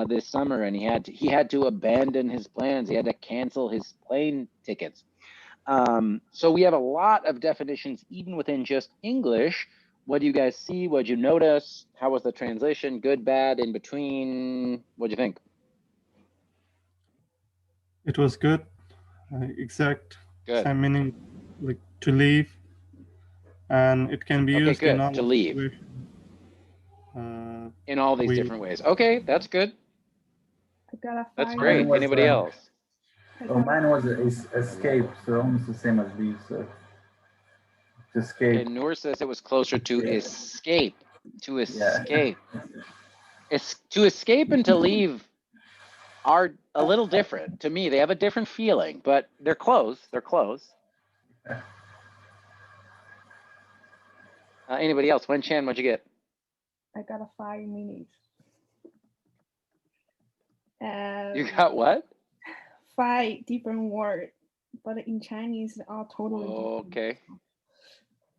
this summer, and he had to abandon his plans. He had to cancel his plane tickets. So we have a lot of definitions, even within just English. What do you guys see? What did you notice? How was the translation? Good, bad, in between? What do you think? It was good. Exact Good. same meaning, like to leave, and it can be Okay, used in good. all To leave situations. in all these We different ways. Okay, that's good. I got a That's 5. great. was, Anybody else? Oh, mine was escape, so almost the same as leave. So to escape. Okay, Noor says it was closer to escape. To escape. To escape and to leave are a little different to me. They have a different feeling, but they're close. They're close. Anybody else? Wen Chan, what'd you get? I got a 5 minutes. You got what? 5 different words, but in Chinese, they're all totally different. Okay.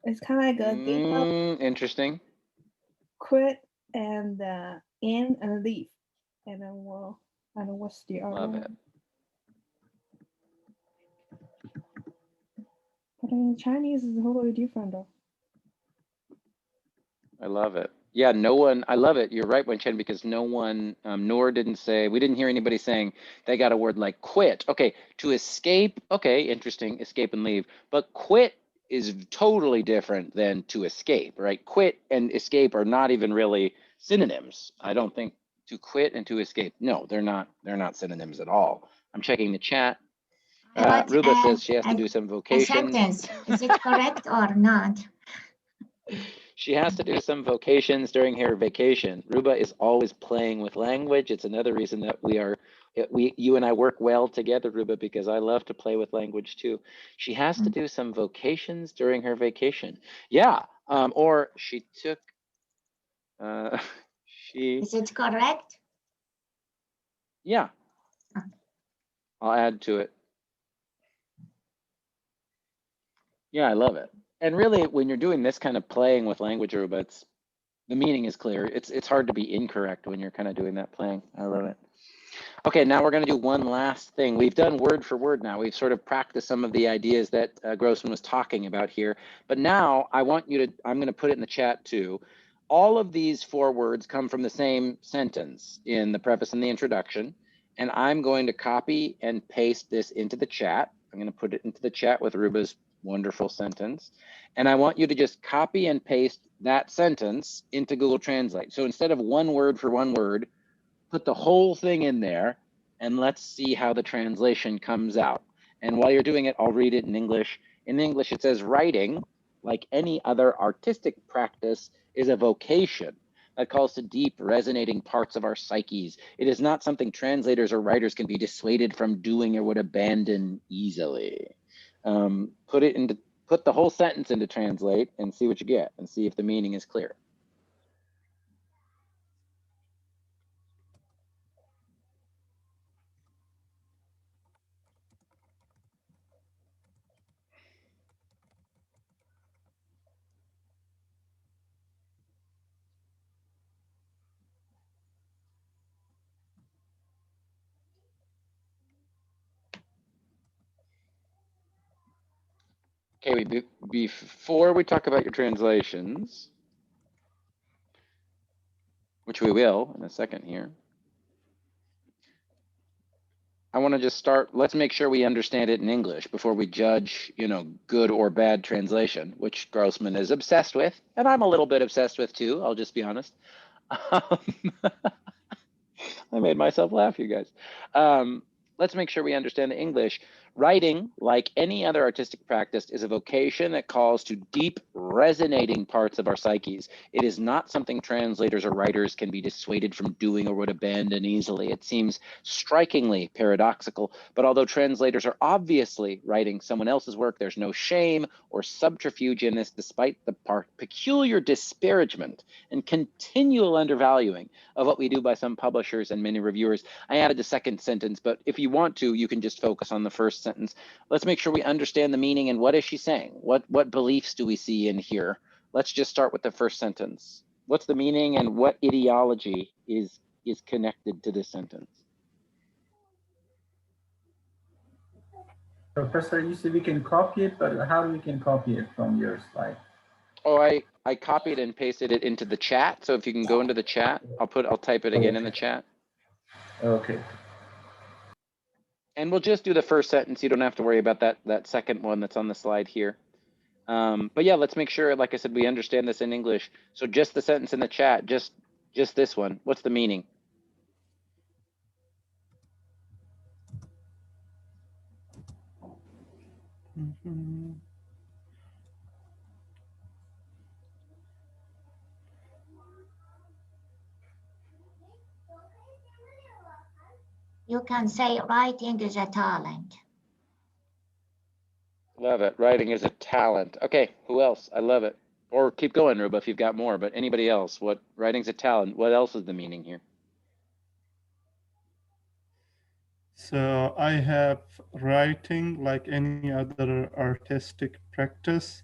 It's kind of like a they have Interesting. quit and in and leave, and then well, I don't know what's the other Love one. it. But in Chinese, it's totally different though. I love it. Yeah, no one, I love it. You're right, Wen Chen, because no one, Noor didn't say, we didn't hear anybody saying they got a word like quit. Okay, to escape, okay, interesting, escape and leave. But quit is totally different than to escape, right? Quit and escape are not even really synonyms. I don't think to quit and to escape. No, they're not synonyms at all. I'm checking the chat. Ruba says she has to do some vocations. A sentence, is it correct or not? She has to do some vocations during her vacation. Ruba is always playing with language. It's another reason that you and I work well together, Ruba, because I love to play with language too. She has to do some vocations during her vacation. Yeah, or she took, Is it correct? Yeah, I'll add to it. Yeah, I love it. And really, when you're doing this kind of playing with language, Ruba, the meaning is clear. It's hard to be incorrect when you're kind of doing that playing. I love it. Okay, now we're going to do one last thing. We've done word for word now. We've sort of practiced some of the ideas that Grossman was talking about here. But now I want you to, I'm going to put it in the chat too. All of these 4 words come from the same sentence in the preface and the introduction. And I'm going to copy and paste this into the chat. I'm going to put it into the chat with Ruba's wonderful sentence. And I want you to just copy and paste that sentence into Google Translate. So instead of one word for one word, put the whole thing in there and let's see how the translation comes out. And while you're doing it, I'll read it in English. In English, it says writing, like any other artistic practice, is a vocation that calls to deep, resonating parts of our psyches. It is not something translators or writers can be dissuaded from doing or would abandon easily. Put the whole sentence into Translate and see what you get and see if the meaning is clear. Okay, before we talk about your translations, which we will in a second here, I want to just start, let's make sure we understand it in English before we judge, good or bad translation, which Grossman is obsessed with, and I'm a little bit obsessed with too, I'll just be honest. I made myself laugh, you guys. Let's make sure we understand the English. Writing, like any other artistic practice, is a vocation that calls to deep, resonating parts of our psyches. It is not something translators or writers can be dissuaded from doing or would abandon easily. It seems strikingly paradoxical, but although translators are obviously writing someone else's work, there's no shame or subterfuge in this, despite the peculiar disparagement and continual undervaluing of what we do by some publishers and many reviewers. I added a second sentence, but if you want to, you can just focus on the first sentence. Let's make sure we understand the meaning and what is she saying? What beliefs do we see in here? Let's just start with the first sentence. What's the meaning and what ideology is connected to this sentence? Professor, you said we can copy it, but how we can copy it from your slide? Oh, I copied and pasted it into the chat. So if you can go into the chat, I'll type it again in the chat. Okay. And we'll just do the first sentence. You don't have to worry about that second one that's on the slide here. But yeah, let's make sure, like I said, we understand this in English. So just the sentence in the chat, just this one. What's the meaning? You can say writing is a talent. Love it. Writing is a talent. Okay, who else? I love it. Or keep going, Ruba, if you've got more. But anybody else? What writing's a talent? What else is the meaning here? So I have writing, like any other artistic practice,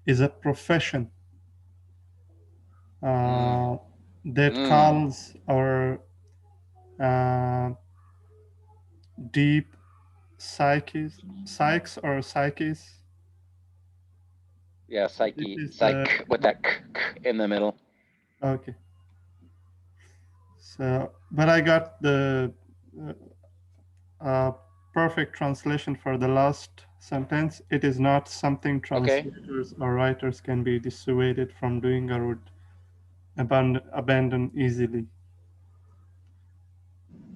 is a profession that calls our deep psyches or psyches. Yeah, psyche, psych, with that k in the middle. Okay. So, but I got the perfect translation for the last sentence. It is not something translators or writers can be dissuaded from doing or would abandon easily.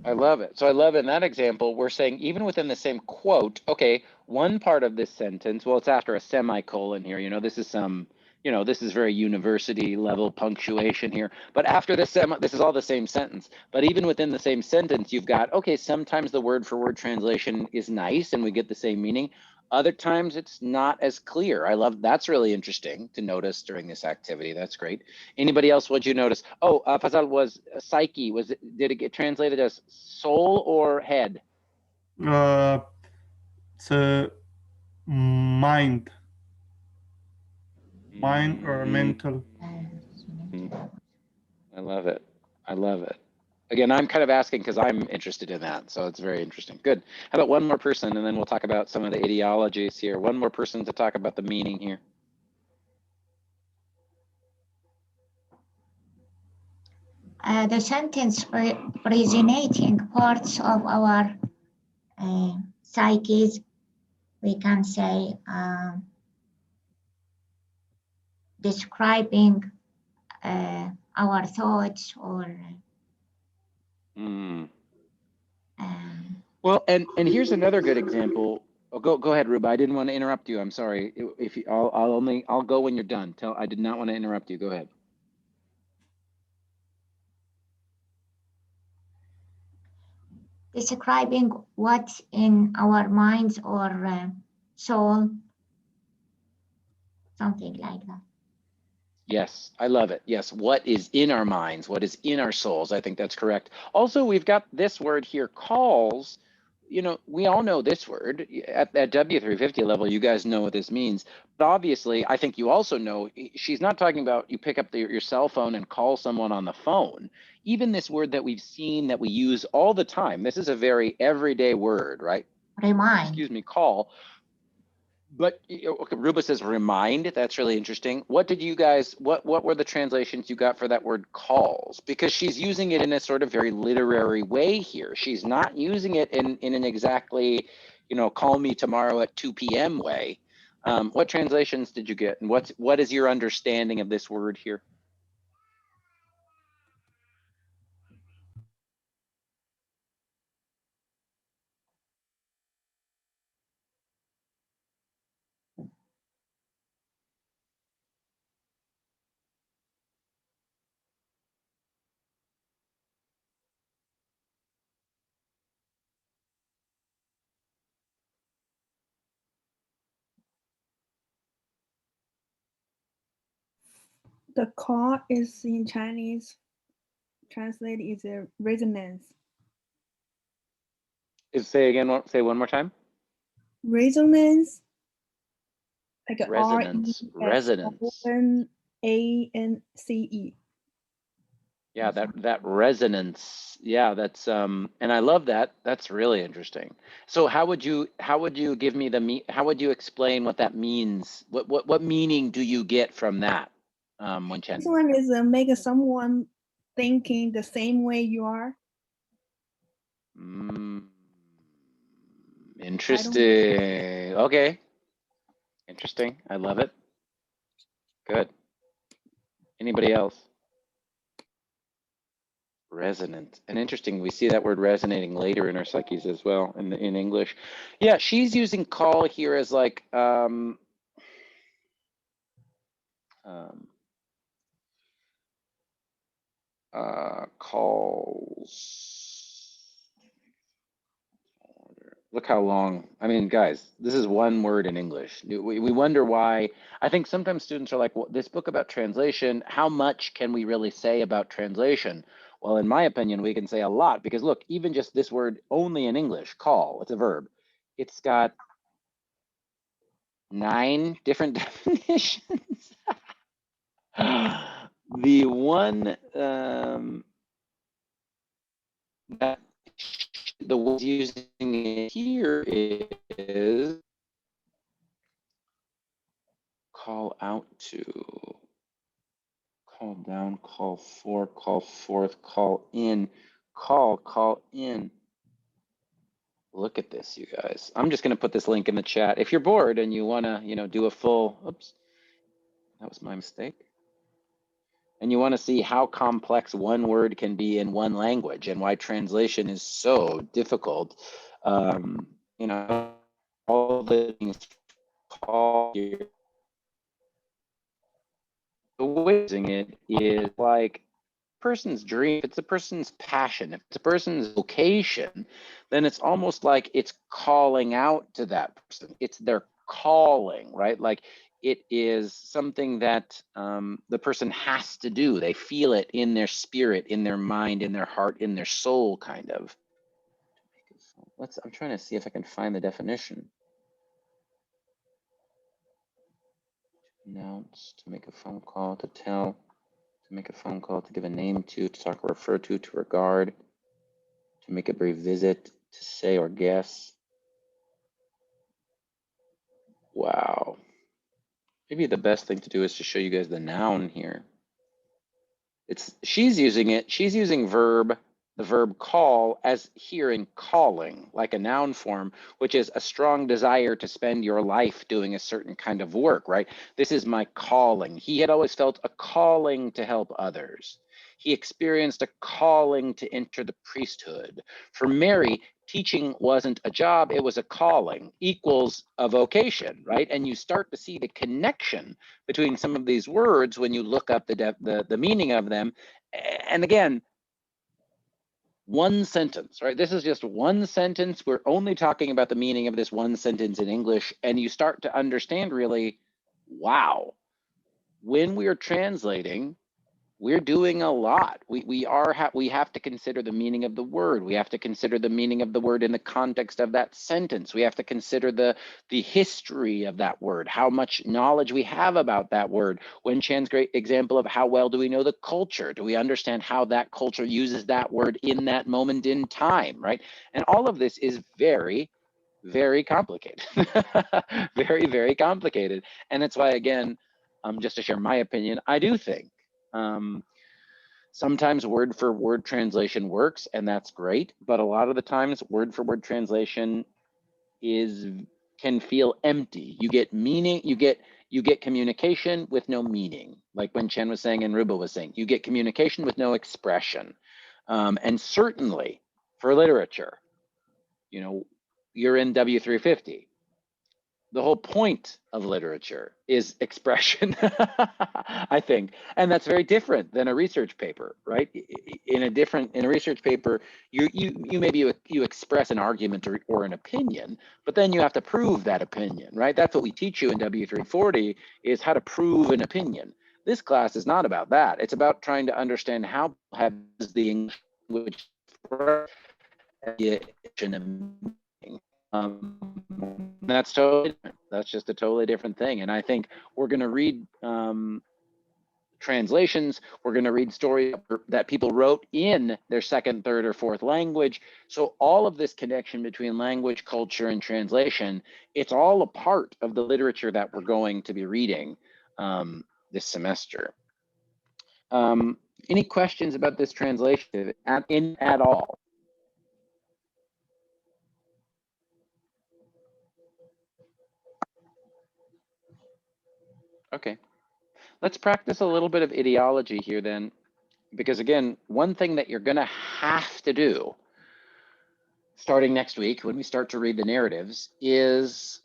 I love it. So I love in that example, we're saying even within the same quote, okay, one part of this sentence, well, it's after a semicolon here, you know, this is some, you know, this is very university level punctuation here, but after this this is all the same sentence, but even within the same sentence, you've got, okay, sometimes the word for word translation is nice and we get the same meaning. Other times it's not as clear. I love, that's really interesting to notice during this activity. That's great. Anybody else, what'd you notice? Oh, Fazal, was psyche, did it get translated as soul or head? So mind or mental. I love it. I love it. Again, I'm kind of asking because I'm interested in that. So it's very interesting. Good. How about one more person and then we'll talk about some of the ideologies here. One more person to talk about the meaning here. The sentence resonating parts of our psyches, we can say describing our thoughts or well, and here's another good example. Oh, go ahead, Ruba. I didn't want to interrupt you. I'm sorry. If you, I'll go when you're done. I did not want to interrupt you. Go ahead. describing what's in our minds or soul, something like that. Yes, I love it. Yes, what is in our minds, what is in our souls. I think that's correct. Also, we've got this word here, calls. You know, we all know this word. At W350 level, you guys know what this means. But obviously, I think you also know, she's not talking about you pick up your cell phone and call someone on the phone. Even this word that we've seen that we use all the time, this is a very everyday word, right? Remind. Excuse me, call. But okay, Ruba says remind. That's really interesting. What did you guys, what were the translations you got for that word calls? Because she's using it in a sort of very literary way here. She's not using it in an exactly, you know, call me tomorrow at 2 p.m. way. What translations did you get? And what is your understanding of this word here? The call is in Chinese, translated is a resonance. Say again, say one more time. Resonance, like a Resonance, resonance. R-E-S-O-N-A-N-C-E. Yeah, that resonance. Yeah, that's and I love that. That's really interesting. So how would you give me how would you explain what that means? What meaning do you get from that? Wen-Chen. This one is make someone thinking the same way you are. Interesting. Okay. Interesting. I love it. Good. Anybody else? Resonant and interesting. We see that word resonating later in our psyches as well in English. Yeah, she's using call here as like calls. Look how long. I mean, guys, this is one word in English. We wonder why. I think sometimes students are like, well, this book about translation, how much can we really say about translation? Well, in my opinion, we can say a lot because look, even just this word only in English, call, it's a verb. It's got 9 different definitions. The one that the word using it here is call out to, call down, call for, call forth, call in, call in. Look at this, you guys. I'm just going to put this link in the chat. If you're bored and you want to, do a full, oops, that was my mistake. And you want to see how complex one word can be in one language and why translation is so difficult. All the things call here. The way using it is like person's dream, if it's a person's passion, if it's a person's vocation, then it's almost like it's calling out to that person. It's their calling, right? Like it is something that the person has to do. They feel it in their spirit, in their mind, in their heart, in their soul, kind of. I'm trying to see if I can find the definition. Announce, to make a phone call, to tell, to make a phone call, to give a name to talk or refer to regard, to make a brief visit, to say or guess. Wow. Maybe the best thing to do is to show you guys the noun here. She's using the verb call as here in calling, like a noun form, which is a strong desire to spend your life doing a certain kind of work, right? This is my calling. He had always felt a calling to help others. He experienced a calling to enter the priesthood. For Mary, teaching wasn't a job, it was a calling, equals a vocation, right? And you start to see the connection between some of these words when you look up the meaning of them. And again, one sentence, right? This is just one sentence. We're only talking about the meaning of this one sentence in English, and you start to understand really, wow, when we are translating, we're doing a lot. We have to consider the meaning of the word. We have to consider the meaning of the word in the context of that sentence. We have to consider the history of that word, how much knowledge we have about that word. Wen Chan's great example of how well do we know the culture? Do we understand how that culture uses that word in that moment in time, right? And all of this is very, very complicated. Very, very complicated. And that's why, again, just to share my opinion, I do think sometimes word for word translation works, and that's great. But a lot of the times, word for word translation can feel empty. You get meaning. You get communication with no meaning, like when Chen was saying and Ruba was saying. You get communication with no expression, and certainly for literature, you're in W350. The whole point of literature is expression, I think, and that's very different than a research paper, right? In a research paper, you maybe you express an argument or an opinion, but then you have to prove that opinion, right? That's what we teach you in W340 is how to prove an opinion. This class is not about that. It's about trying to understand how has the English language that's totally different. That's just a totally different thing. And I think we're going to read translations. We're going to read stories that people wrote in their second, third, or fourth language. So all of this connection between language, culture, and translation, it's all a part of the literature that we're going to be reading this semester. Any questions about this translation at all? Okay, let's practice a little bit of ideology here then, because again, one thing that you're gonna have to do starting next week when we start to read the narratives is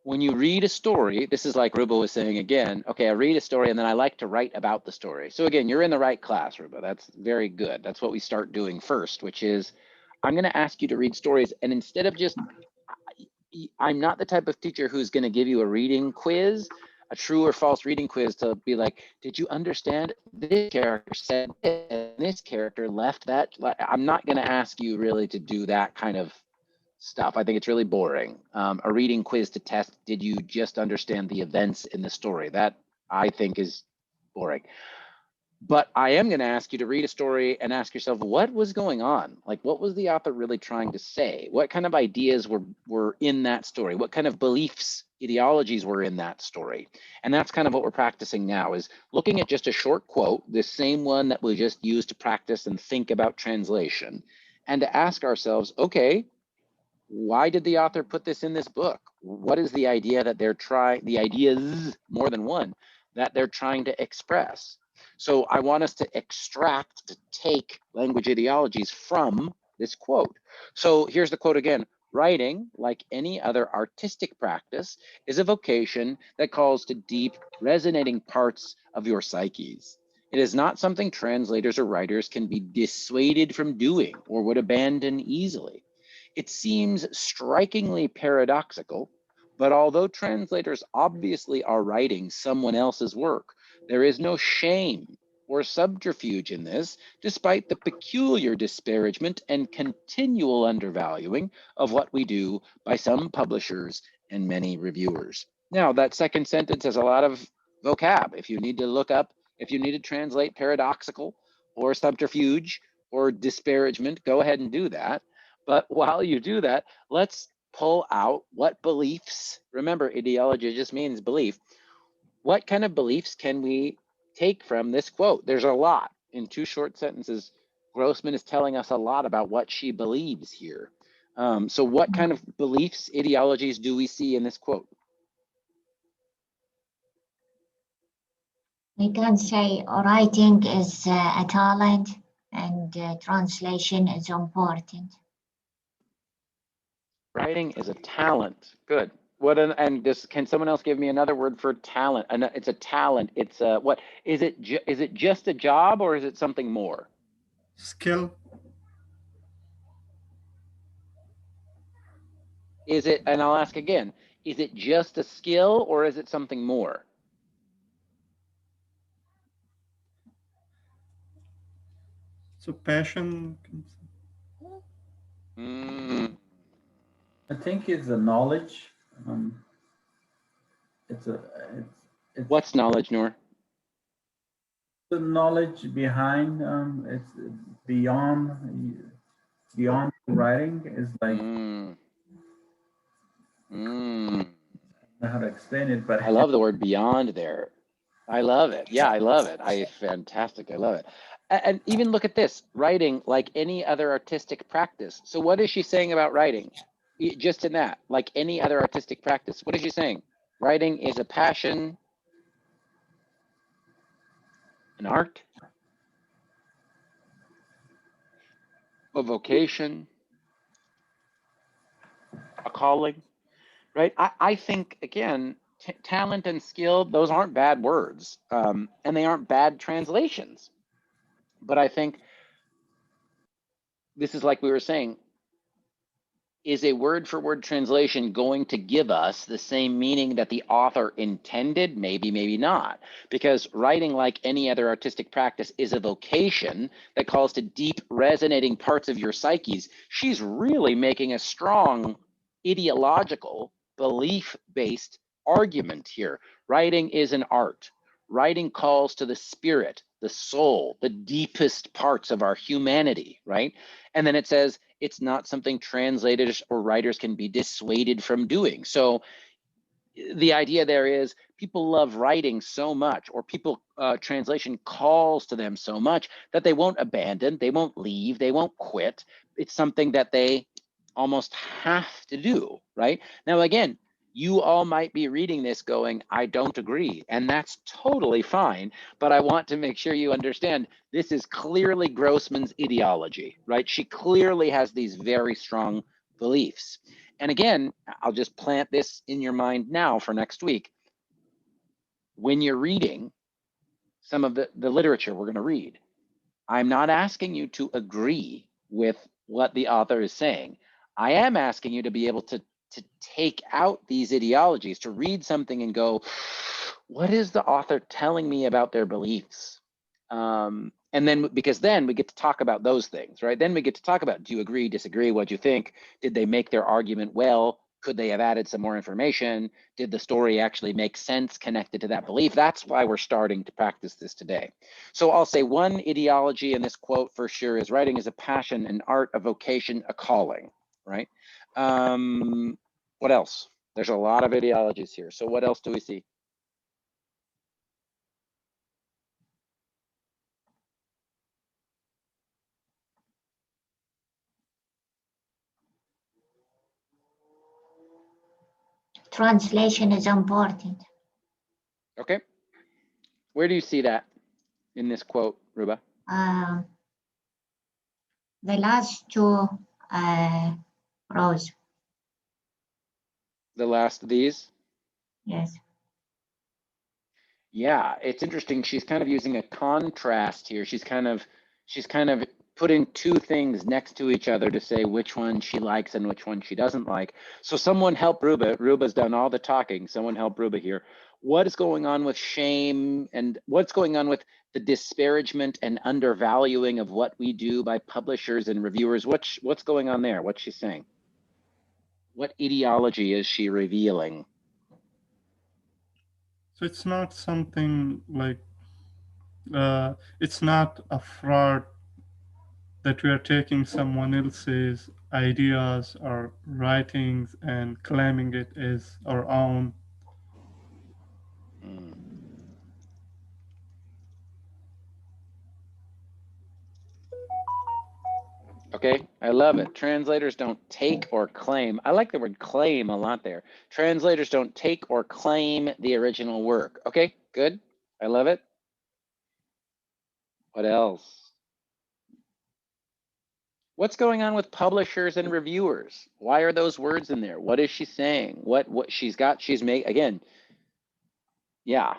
when you read a story, this is like Ruba was saying again, okay, I read a story and then I like to write about the story. So again, you're in the right class, Ruba. That's very good. That's what we start doing first, which is I'm going to ask you to read stories. And instead of just, I'm not the type of teacher who's going to give you a reading quiz, a true or false reading quiz to be like, did you understand this character said this, and this character left that? I'm not going to ask you really to do that kind of stuff. I think it's really boring. A reading quiz to test, did you just understand the events in the story? That I think is boring. But I am going to ask you to read a story and ask yourself, what was going on? Like, what was the author really trying to say? What kind of ideas were in that story? What kind of beliefs, ideologies were in that story? And that's kind of what we're practicing now, is looking at just a short quote, the same one that we just used to practice and think about translation, and to ask ourselves, okay, why did the author put this in this book? What is the idea that they're trying, the ideas, more than one, that they're trying to express? So I want us to extract, to take language ideologies from this quote. So here's the quote again. Writing, like any other artistic practice, is a vocation that calls to deep, resonating parts of your psyches. It is not something translators or writers can be dissuaded from doing or would abandon easily. It seems strikingly paradoxical, but although translators obviously are writing someone else's work, there is no shame or subterfuge in this, despite the peculiar disparagement and continual undervaluing of what we do by some publishers and many reviewers. Now, that second sentence has a lot of vocab. If you need to look up, if you need to translate paradoxical or subterfuge or disparagement, go ahead and do that. But while you do that, let's pull out what beliefs, remember, ideology just means belief. What kind of beliefs can we take from this quote? There's a lot. In two short sentences, Grossman is telling us a lot about what she believes here. So what kind of beliefs, ideologies do we see in this quote? We can say writing is a talent and translation is important. Writing is a talent. Good. What and this, can someone else give me another word for talent? And it's a talent. It's a, what is it? Is it just a job or is it something more? Skill. Is it, and I'll ask again, is it just a skill or is it something more? So passion. I think it's a knowledge. It's What's knowledge, Noor? the knowledge behind. It's beyond writing. Is like I don't know how to explain it, but I love the word beyond there. I love it. Yeah, I love it. Fantastic. I love it. And even look at this, writing like any other artistic practice. So what is she saying about writing? Just in that, like any other artistic practice, what is she saying? Writing is a passion, an art, a vocation, a calling, right? I think, again, talent and skill, those aren't bad words, and they aren't bad translations. But I think this is like we were saying, is a word for word translation going to give us the same meaning that the author intended? Maybe, maybe not. Because writing, like any other artistic practice, is a vocation that calls to deep, resonating parts of your psyches. She's really making a strong ideological, belief-based argument here. Writing is an art. Writing calls to the spirit, the soul, the deepest parts of our humanity, right? And then it says, it's not something translators or writers can be dissuaded from doing. So the idea there is people love writing so much, or people, translation calls to them so much that they won't abandon, they won't leave, they won't quit. It's something that they almost have to do, right? Now, again, you all might be reading this going, I don't agree, and that's totally fine, but I want to make sure you understand this is clearly Grossman's ideology, right? She clearly has these very strong beliefs. And again, I'll just plant this in your mind now for next week. When you're reading some of the literature we're going to read, I'm not asking you to agree with what the author is saying. I am asking you to be able to take out these ideologies, to read something and go, what is the author telling me about their beliefs? And then, because then we get to talk about those things, right? Then we get to talk about, do you agree, disagree, what do you think? Did they make their argument well? Could they have added some more information? Did the story actually make sense connected to that belief? That's why we're starting to practice this today. So I'll say one ideology in this quote for sure is writing is a passion, an art, a vocation, a calling, right? What else? There's a lot of ideologies here. So what else do we see? Translation is important. Okay. Where do you see that in this quote, Ruba? The last two rows. The last of these? Yes. Yeah, it's interesting. She's kind of using a contrast here. She's kind of putting two things next to each other to say which one she likes and which one she doesn't like. So someone help Ruba. Ruba's done all the talking. Someone help Ruba here. What is going on with shame, and what's going on with the disparagement and undervaluing of what we do by publishers and reviewers? What's going on there? What's she saying? What ideology is she revealing? So it's not something like, it's not a fraud that we are taking someone else's ideas or writings and claiming it as our own. Okay, I love it. Translators don't take or claim. I like the word claim a lot there. Translators don't take or claim the original work. Okay, good. I love it. What else? What's going on with publishers and reviewers? Why are those words in there? What is she saying? What she's got, again, yeah.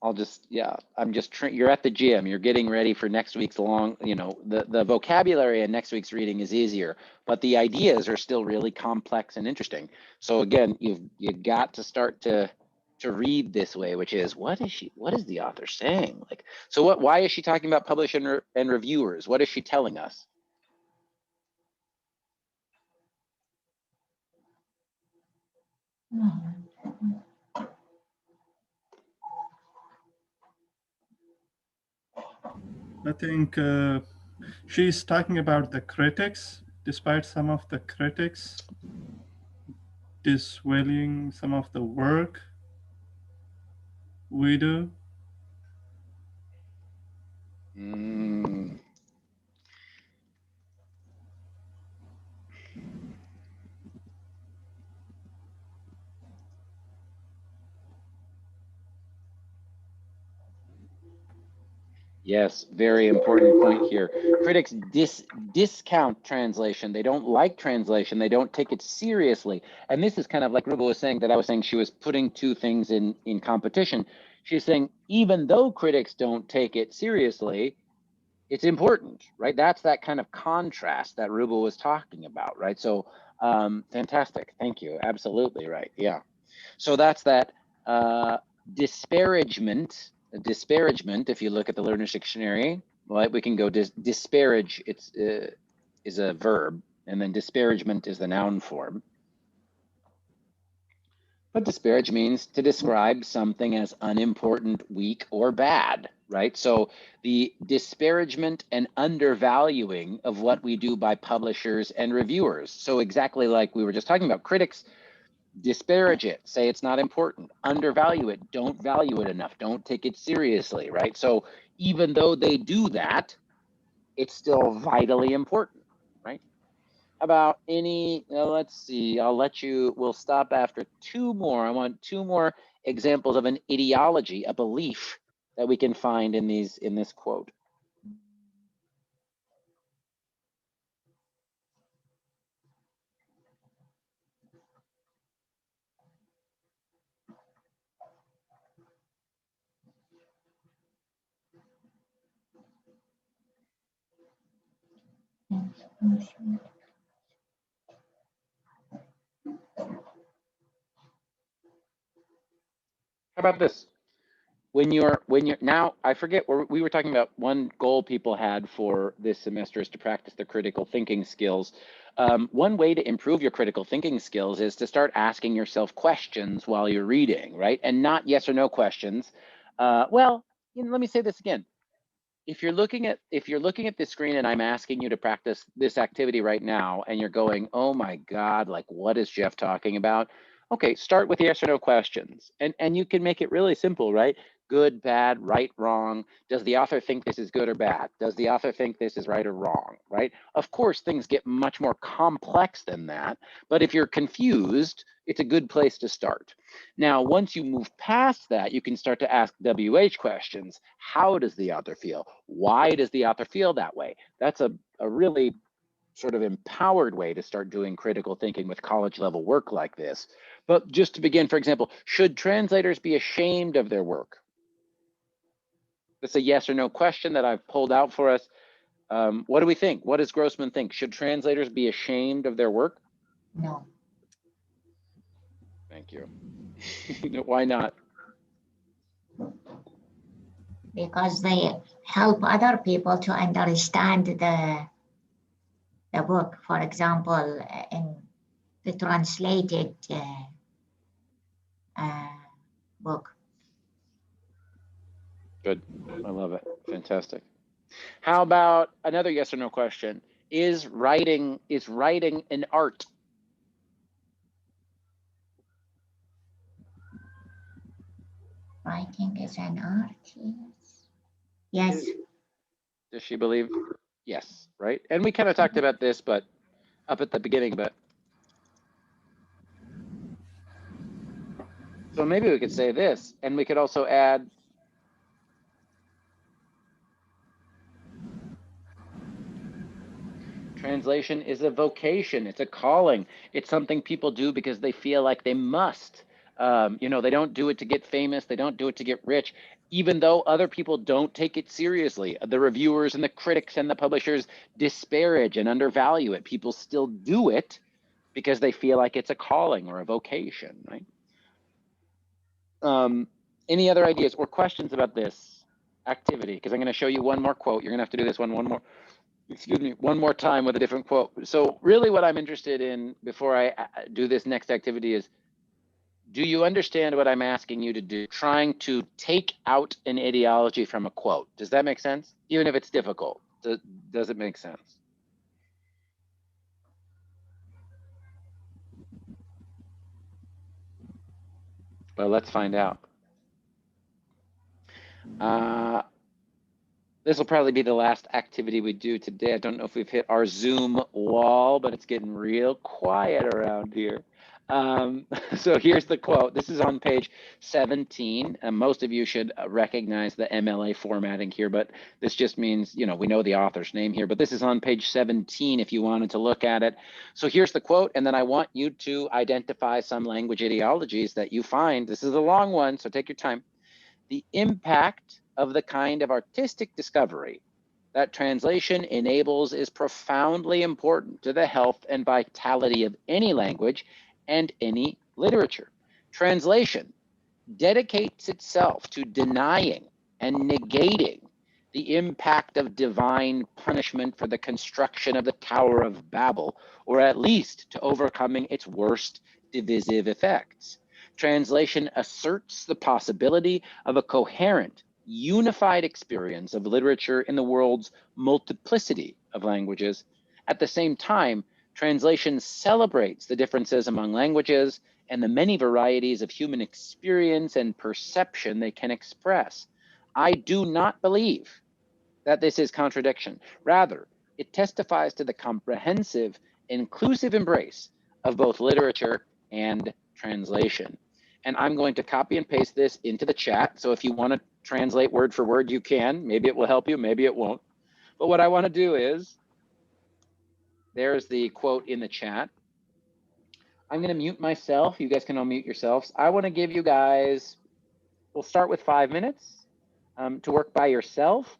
I'm just you're at the gym, you're getting ready for next week's long, the vocabulary in next week's reading is easier, but the ideas are still really complex and interesting. So again, you've got to start to read this way, which is, what is the author saying? Like, so why is she talking about publishers and reviewers? What is she telling us? I think she's talking about the critics, despite some of the critics disvaluing some of the work we do. Yes, very important point here. Critics discount translation. They don't like translation. They don't take it seriously. And this is kind of like Ruba was saying, that I was saying she was putting two things in competition. She's saying, even though critics don't take it seriously, it's important, right? That's that kind of contrast that Ruba was talking about, right? So fantastic. Thank you. Absolutely right. Yeah. So that's that disparagement. Disparagement, if you look at the Learner's Dictionary, right, we can go disparage, is a verb, and then disparagement is the noun form. But disparage means to describe something as unimportant, weak, or bad, right? So the disparagement and undervaluing of what we do by publishers and reviewers. So exactly like we were just talking about, critics disparage it, say it's not important, undervalue it, don't value it enough, don't take it seriously, right? So even though they do that, it's still vitally important, right? about any, let's see, we'll stop after 2 more. I want 2 more examples of an ideology, a belief that we can find in this quote. How about this? When you're now, I forget, we were talking about one goal people had for this semester is to practice their critical thinking skills. One way to improve your critical thinking skills is to start asking yourself questions while you're reading, right? And not yes or no questions. Well, let me say this again. If you're looking at this screen and I'm asking you to practice this activity right now and you're going, oh my God, like what is Jeff talking about? Okay, start with yes or no questions. And you can make it really simple, right? Good, bad, right, wrong. Does the author think this is good or bad? Does the author think this is right or wrong, right? Of course, things get much more complex than that. But if you're confused, it's a good place to start. Now, once you move past that, you can start to ask WH questions. How does the author feel? Why does the author feel that way? That's a really sort of empowered way to start doing critical thinking with college level work like this. But just to begin, for example, should translators be ashamed of their work? That's a yes or no question that I've pulled out for us. What do we think? What does Grossman think? Should translators be ashamed of their work? No. Thank you. Why not? Because they help other people to understand the book. For example, in the translated book. Good. I love it. Fantastic. How about another yes or no question? Is writing an art? Writing is an art, yes. Does she believe? Yes, right? And we kind of talked about this, but up at the beginning, but so maybe we could say this, and we could also add translation is a vocation, it's a calling, it's something people do because they feel like they must. They don't do it to get famous, they don't do it to get rich, even though other people don't take it seriously. The reviewers and the critics and the publishers disparage and undervalue it. People still do it because they feel like it's a calling or a vocation, right? Any other ideas or questions about this activity? Because I'm going to show you one more quote. You're going to have to do this one more time with a different quote. So really what I'm interested in before I do this next activity is, do you understand what I'm asking you to do? Trying to take out an ideology from a quote. Does that make sense? Even if it's difficult, does it make sense? Well, let's find out. This will probably be the last activity we do today. I don't know if we've hit our Zoom wall, but it's getting real quiet around here. So here's the quote. This is on page 17. Most of you should recognize the MLA formatting here, but this just means, we know the author's name here, but this is on page 17 if you wanted to look at it. So here's the quote, and then I want you to identify some language ideologies that you find. This is a long one, so take your time. The impact of the kind of artistic discovery that translation enables is profoundly important to the health and vitality of any language and any literature. Translation dedicates itself to denying and negating the impact of divine punishment for the construction of the Tower of Babel, or at least to overcoming its worst divisive effects. Translation asserts the possibility of a coherent, unified experience of literature in the world's multiplicity of languages. At the same time, translation celebrates the differences among languages and the many varieties of human experience and perception they can express. I do not believe that this is contradiction. Rather, it testifies to the comprehensive inclusive embrace of both literature and translation. And I'm going to copy and paste this into the chat. So if you want to translate word for word, you can. Maybe it will help you, maybe it won't. But what I want to do is, there's the quote in the chat. I'm going to mute myself. You guys can unmute yourselves. I want to give you guys, we'll start with 5 minutes to work by yourself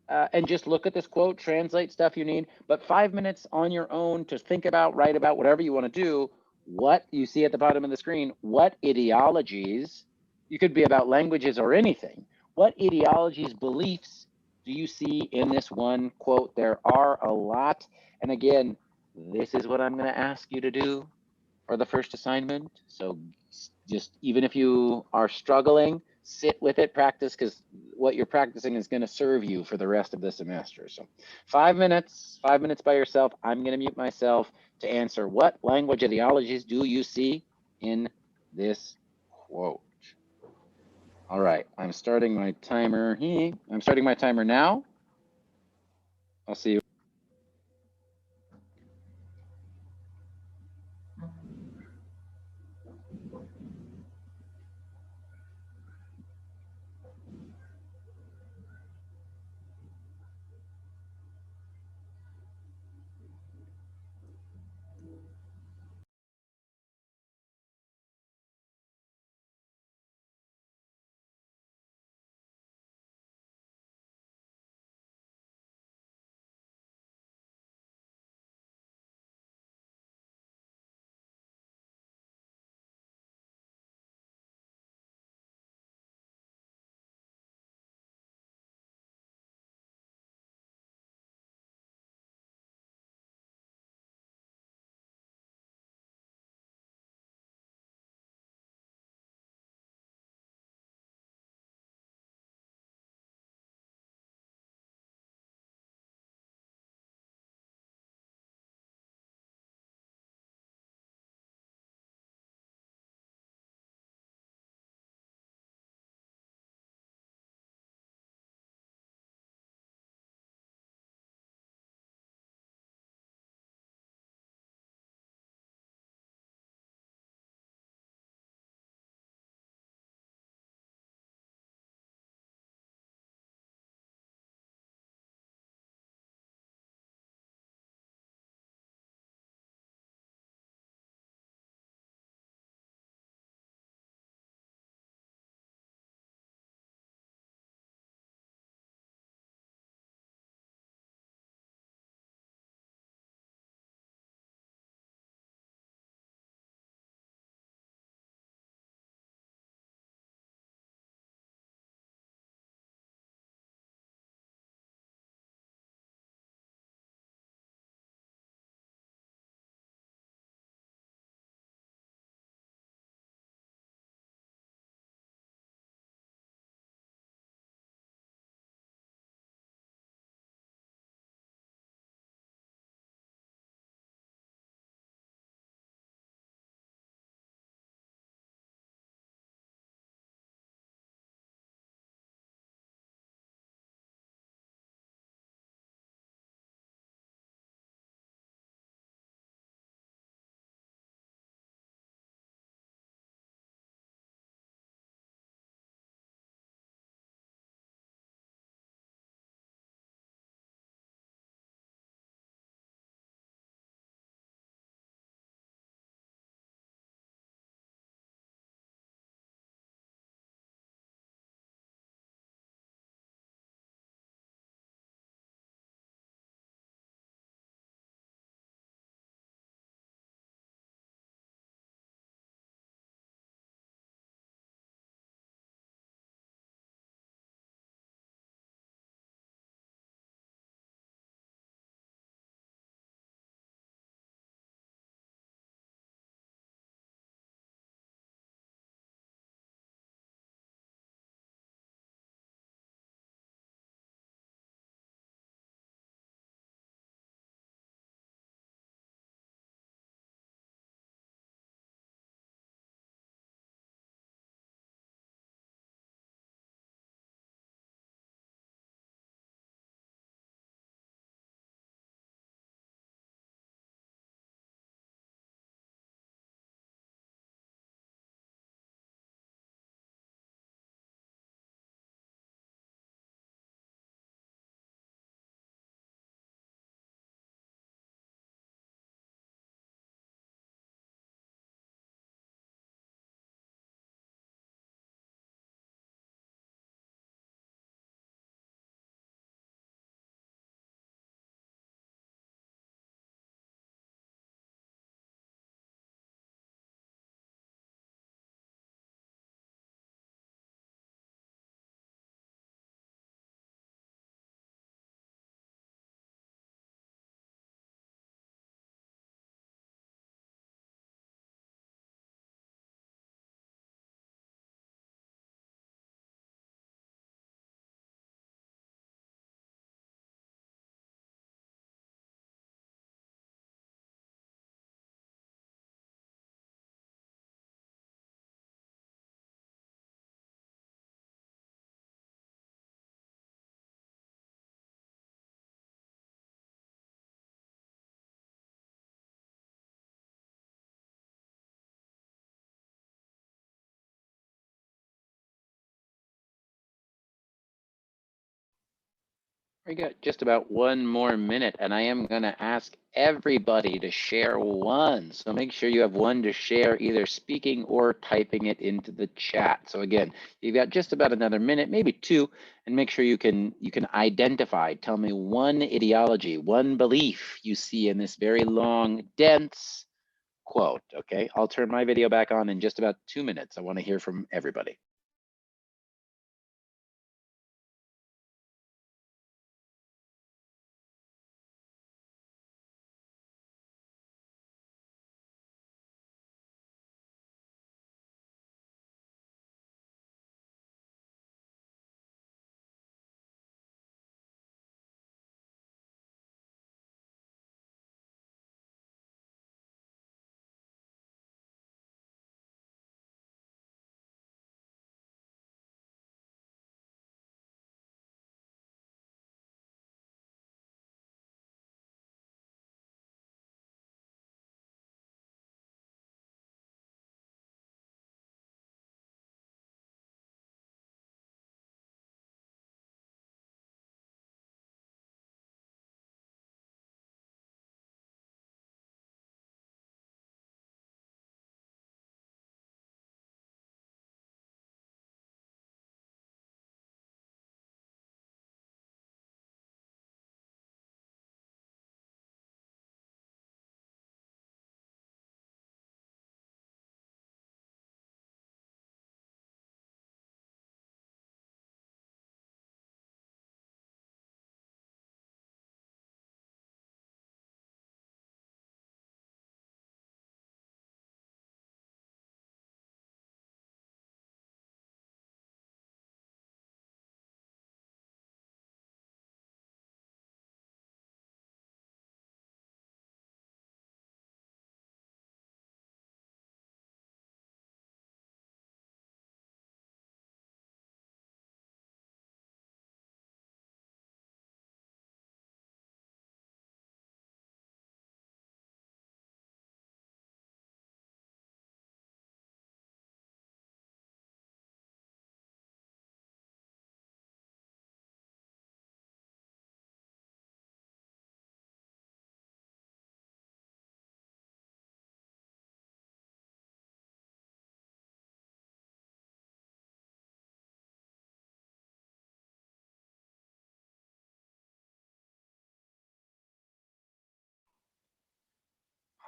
and just look at this quote, translate stuff you need, but 5 minutes on your own to think about, write about, whatever you want to do. What you see at the bottom of the screen, what ideologies, you could be about languages or anything. What ideologies, beliefs do you see in this one quote? There are a lot. And again, this is what I'm going to ask you to do for the first assignment. So just even if you are struggling, sit with it, practice, because what you're practicing is going to serve you for the rest of the semester. So 5 minutes by yourself. I'm going to mute myself to answer what language ideologies do you see in this quote. All right, I'm starting my timer here. I'm starting my timer now. I'll see you. We got just about one more minute, and I am going to ask everybody to share one. So make sure you have one to share, either speaking or typing it into the chat. So again, you've got just about another minute, maybe two, and make sure you can identify. Tell me one ideology, one belief you see in this very long, dense quote. Okay, I'll turn my video back on in just about 2 minutes. I want to hear from everybody.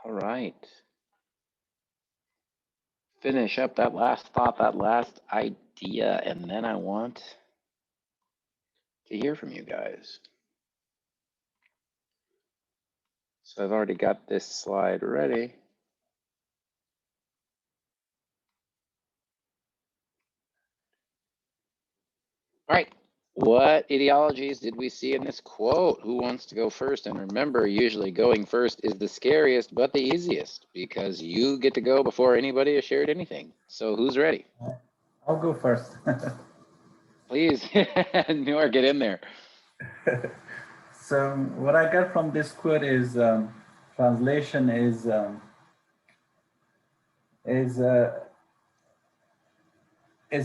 All right. Finish up that last thought, that last idea, and then I want to hear from you guys. So I've already got this slide ready. All right. What ideologies did we see in this quote? Who wants to go first? And remember, usually going first is the scariest, but the easiest, because you get to go before anybody has shared anything. So who's ready? I'll go first. Please, Noor, get in there. So what I got from this quote is translation is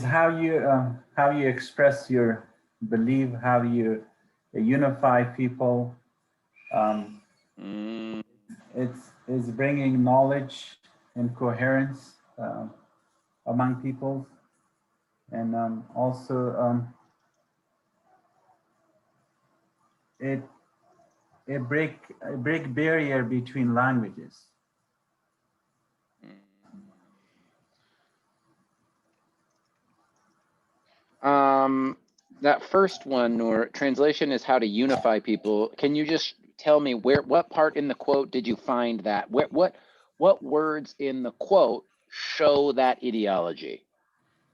how you express your belief, how you unify people. It's bringing knowledge and coherence among people, and also it break barrier between languages. That first one, or translation, is how to unify people. Can you just tell me what part in the quote did you find that? What words in the quote show that ideology?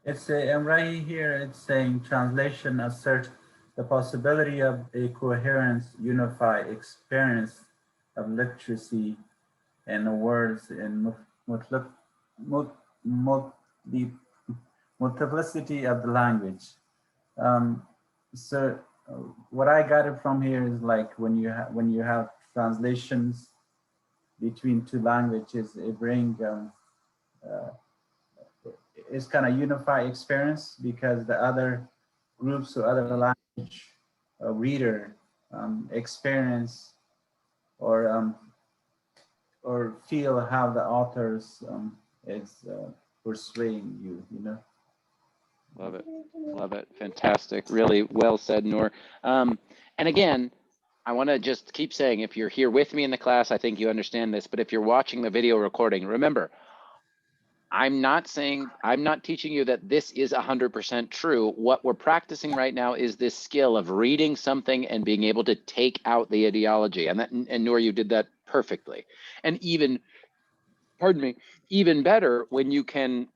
It's right here. It's saying translation asserts the possibility of a coherent, unified experience of literacy and words and the multiplicity of the language. So what I got it from here is like when you have translations between two languages, it bring it's kind of unified experience because the other groups or other language reader experience or feel how the authors is persuading you, you know. Love it. Love it. Fantastic. Really well said, Noor. And again, I want to just keep saying, if you're here with me in the class, I think you understand this, but if you're watching the video recording, remember, I'm not teaching you that this is 100% true. What we're practicing right now is this skill of reading something and being able to take out the ideology. And Noor, you did that perfectly. And even, pardon me, even better when you can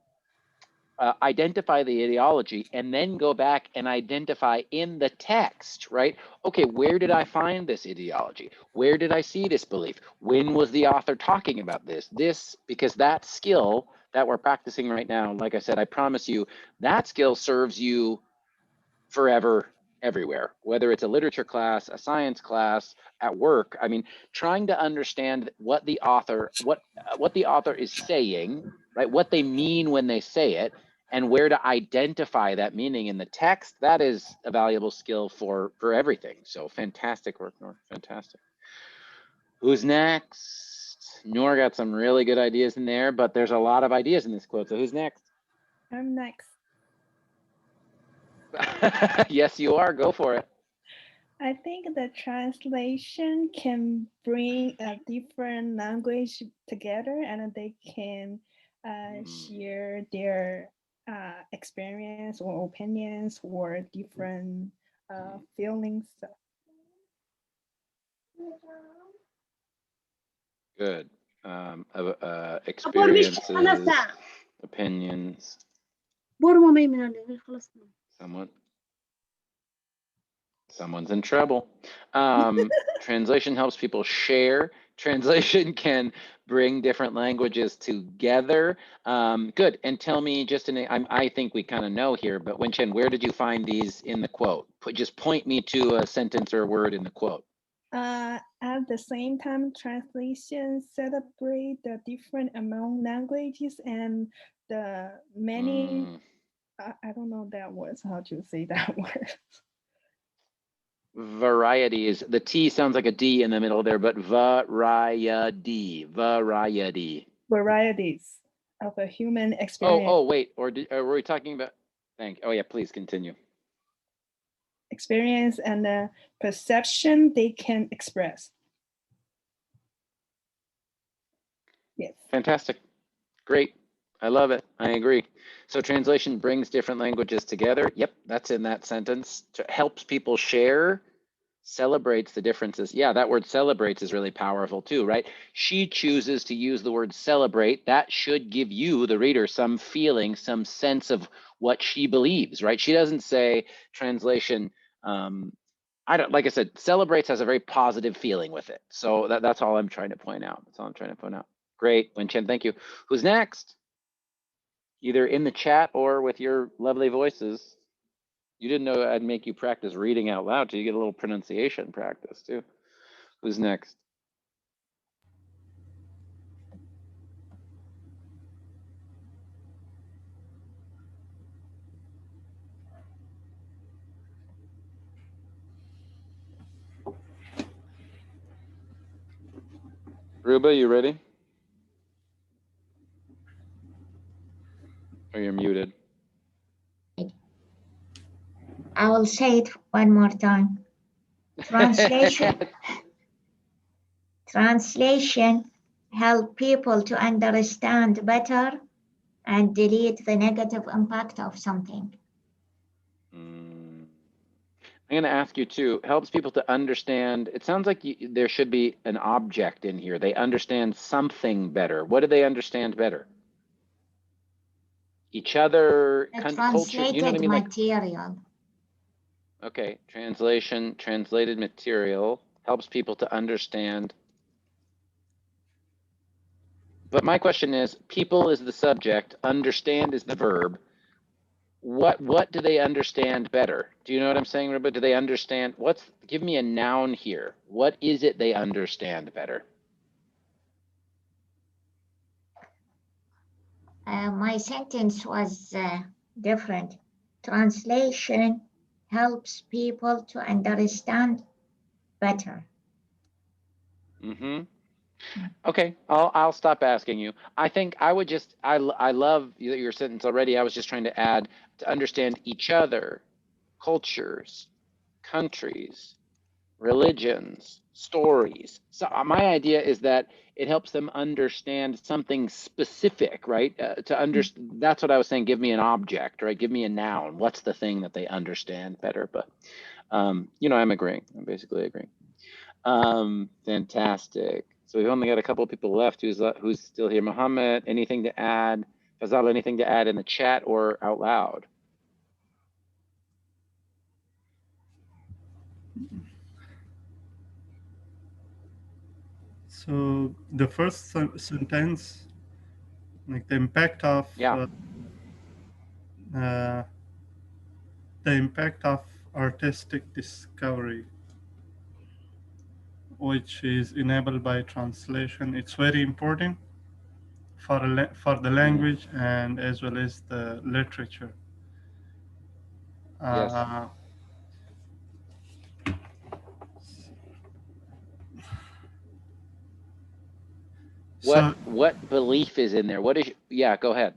identify the ideology and then go back and identify in the text, right? Okay, where did I find this ideology? Where did I see this belief? When was the author talking about this? Because that skill that we're practicing right now, like I said, I promise you, that skill serves you forever, everywhere, whether it's a literature class, a science class, at work. I mean, trying to understand what the author is saying, right? What they mean when they say it, and where to identify that meaning in the text, that is a valuable skill for everything. So fantastic work, Noor, fantastic. Who's next? Noor got some really good ideas in there, but there's a lot of ideas in this quote, so who's next? I'm next. Yes, you are, go for it. I think the translation can bring a different language together, and they can share their experience or opinions or different feelings. Good. Experiences, opinions. Someone's in trouble. Translation helps people share. Translation can bring different languages together. Good. And tell me, just I think we kind of know here, but Wenchen, where did you find these in the quote? Just point me to a sentence or a word in the quote. At the same time, translation celebrate the different among languages and the many. I don't know that words. How to say that word? Varieties. The T sounds like a D in the middle there, but variety. Varieties of a human experience. Oh, wait. Or were we talking about? Oh yeah, please continue. Experience and the perception they can express. Yes. Fantastic. Great. I love it. I agree. So translation brings different languages together. Yep, that's in that sentence. Helps people share, celebrates the differences. Yeah, that word celebrates is really powerful too, right? She chooses to use the word celebrate. That should give you, the reader, some feeling, some sense of what she believes, right? She doesn't say translation, like I said, celebrates has a very positive feeling with it. So that's all I'm trying to point out. That's all I'm trying to point out. Great, Wenchen, thank you. Who's next? Either in the chat or with your lovely voices. You didn't know I'd make you practice reading out loud, so you get a little pronunciation practice too. Who's next? Ruba, you ready? Or you're muted. I will say it one more time. Translation help people to understand better and delete the negative impact of something. I'm going to ask you too, helps people to understand, it sounds like there should be an object in here. They understand something better. What do they understand better? Each other, culture, you know what I mean? Material. Okay, translated material helps people to understand. But my question is, people is the subject, understand is the verb. What do they understand better? Do you know what I'm saying, Ruba? Do they understand? Give me a noun here. What is it they understand better? My sentence was different. Translation helps people to understand better. Mm-hmm. Okay, I'll stop asking you. I think I would just I love your sentence already. I was just trying to add to understand each other, cultures, countries, religions, stories. So my idea is that it helps them understand something specific, right? To understand, that's what I was saying. Give me an object, right? Give me a noun. What's the thing that they understand better? But you know, I'm agreeing. I'm basically agreeing. Fantastic. So we've only got a couple of people left. Who's still here? Mohammed, anything to add? Fazal, anything to add in the chat or out loud? So the first sentence, like the impact of Yeah. uh, the impact of artistic discovery, which is enabled by translation. It's very important for the language and as well as the literature. Yes. So What belief is in there? What is? Yeah. Go ahead.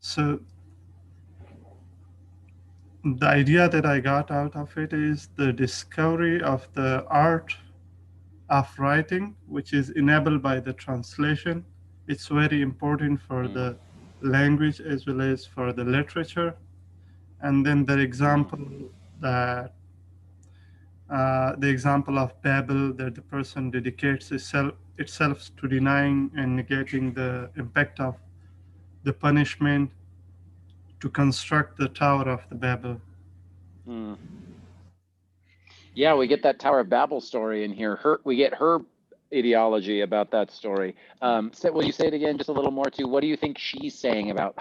So the idea that I got out of it is the discovery of the art of writing, which is enabled by the translation. It's very important for the language as well as for the literature. And then the example that the example of Babel, that the person dedicates itself to denying and negating the impact of the punishment to construct the Tower of the Babel. Yeah, we get that Tower of Babel story in here. We get her ideology about that story. Will you say it again, just a little more too? What do you think she's saying about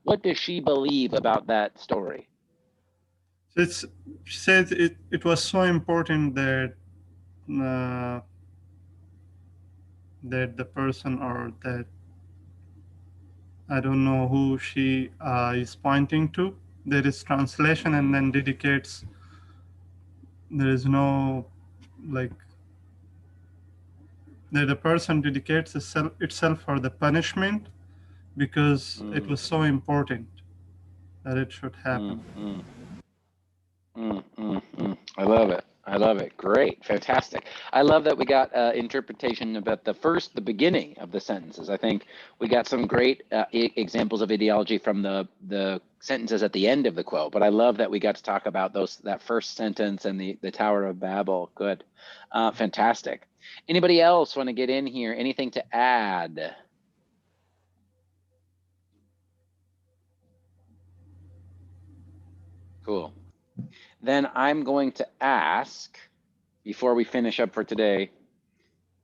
what does she believe about that story? She said it was so important that that the person, or that I don't know who she is pointing to. There is translation and then dedicates. There is no, like, that the person dedicates itself for the punishment because it was so important that it should happen. I love it. I love it. Great. Fantastic. I love that we got interpretation about the beginning of the sentences. I think we got some great examples of ideology from the sentences at the end of the quote, but I love that we got to talk about that first sentence and the Tower of Babel. Good. Fantastic. Anybody else want to get in here? Anything to add? Cool. Then I'm going to ask, before we finish up for today,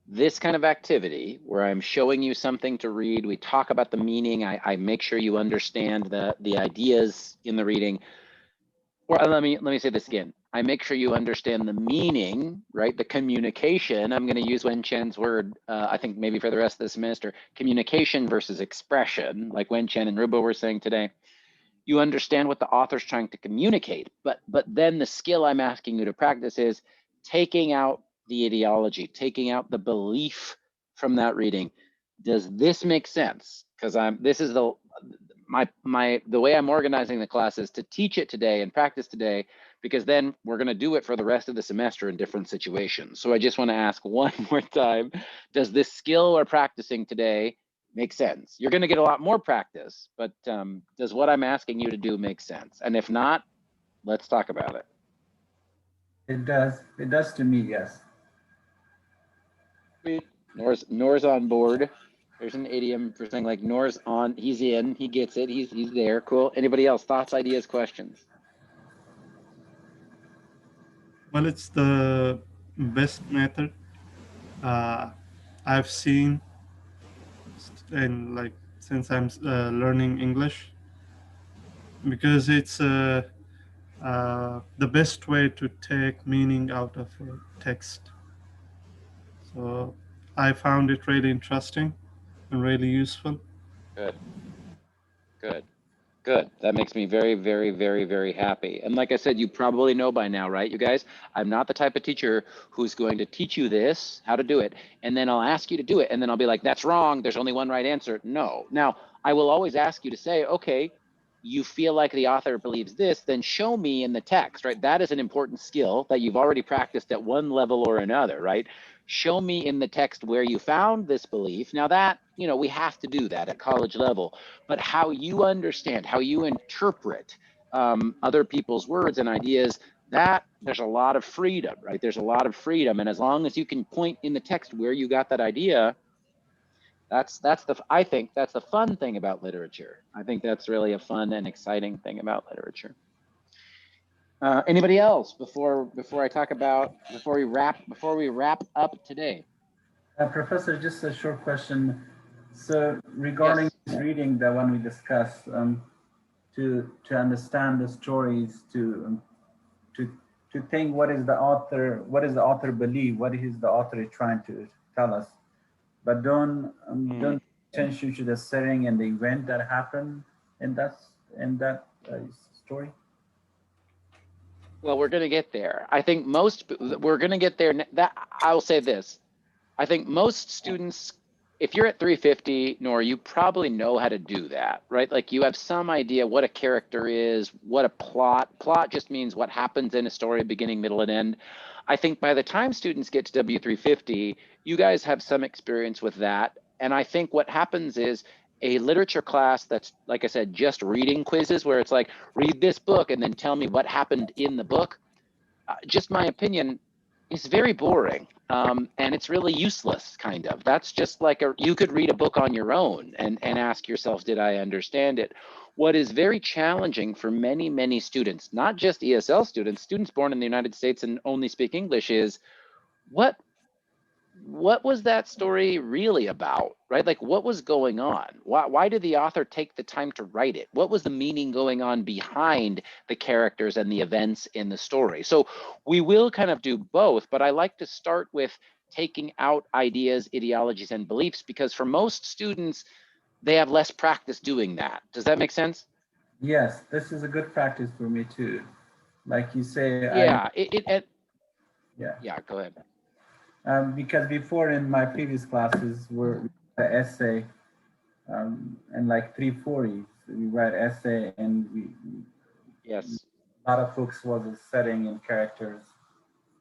this kind of activity where I'm showing you something to read, we talk about the meaning, I make sure you understand the ideas in the reading. Or let me say this again. I make sure you understand the meaning, right? The communication. I'm going to use Wen Chen's word, I think maybe for the rest of the semester, communication versus expression, like Wen Chen and Rubo were saying today. You understand what the author's trying to communicate, but then the skill I'm asking you to practice is taking out the ideology, taking out the belief from that reading. Does this make sense? Because this is the way I'm organizing the class is to teach it today and practice today, because then we're going to do it for the rest of the semester in different situations. So I just want to ask one more time, does this skill we're practicing today make sense? You're going to get a lot more practice, but does what I'm asking you to do make sense? And if not, let's talk about it. It does. It does to me, yes. Noor's on board. There's an idiom for saying like Noor's on, he's in, he gets it, he's there. Cool. Anybody else? Thoughts, ideas, questions? Well, it's the best method I've seen, and like since I'm learning English, because it's the best way to take meaning out of a text. So I found it really interesting and really useful. Good. Good. Good. That makes me very, very, very, very happy. And like I said, you probably know by now, right, you guys? I'm not the type of teacher who's going to teach you this, how to do it, and then I'll ask you to do it, and then I'll be like, that's wrong. There's only one right answer. No. Now, I will always ask you to say, okay, you feel like the author believes this, then show me in the text, right? That is an important skill that you've already practiced at one level or another, right? Show me in the text where you found this belief. Now that, we have to do that at college level, but how you understand, how you interpret other people's words and ideas, that there's a lot of freedom, right? There's a lot of freedom. And as long as you can point in the text where you got that idea, I think that's the fun thing about literature. I think that's really a fun and exciting thing about literature. Anybody else before we wrap up today? Professor, just a short question. So regarding Yes. reading, the one we discussed, to understand the stories, to think what is the author believe, what is the author trying to tell us, but don't pay attention to the setting and the event that happened in that story. Well, we're going to get there. I think we're going to get there. That I'll say this. I think most students, if you're at 350, Nora, you probably know how to do that, right? Like you have some idea what a character is, what a plot just means what happens in a story, beginning, middle, and end. I think by the time students get to W350, you guys have some experience with that. And I think what happens is a literature class that's, like I said, just reading quizzes where it's like, read this book and then tell me what happened in the book. Just my opinion, is very boring. And it's really useless, kind of. That's just like you could read a book on your own and ask yourself, did I understand it? What is very challenging for many, many students, not just ESL students, students born in the United States and only speak English, is what was that story really about, right? Like what was going on? Why did the author take the time to write it? What was the meaning going on behind the characters and the events in the story? So we will kind of do both, but I like to start with taking out ideas, ideologies, and beliefs, because for most students, they have less practice doing that. Does that make sense? Yes, this is a good practice for me too. Like you say, Yeah, yeah, go ahead. Because before in my previous classes were the essay, and like 340s, we write essay and Yes. a lot of folks was a setting and characters,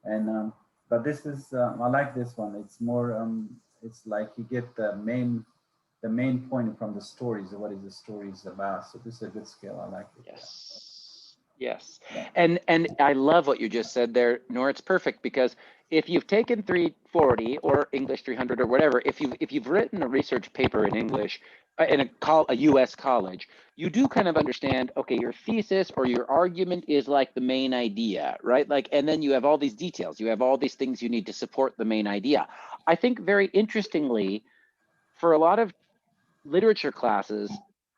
and but this is I like this one. It's more it's like you get the main point from the stories of what is the stories about. So this is a good skill. I like it. Yes. And I love what you just said there, Nora. It's perfect, because if you've taken 340 or English 300 or whatever, if you've written a research paper in English in a US college, you do kind of understand, okay, your thesis or your argument is like the main idea, right? Like, and then you have all these details, you have all these things you need to support the main idea. I think very interestingly, for a lot of literature classes,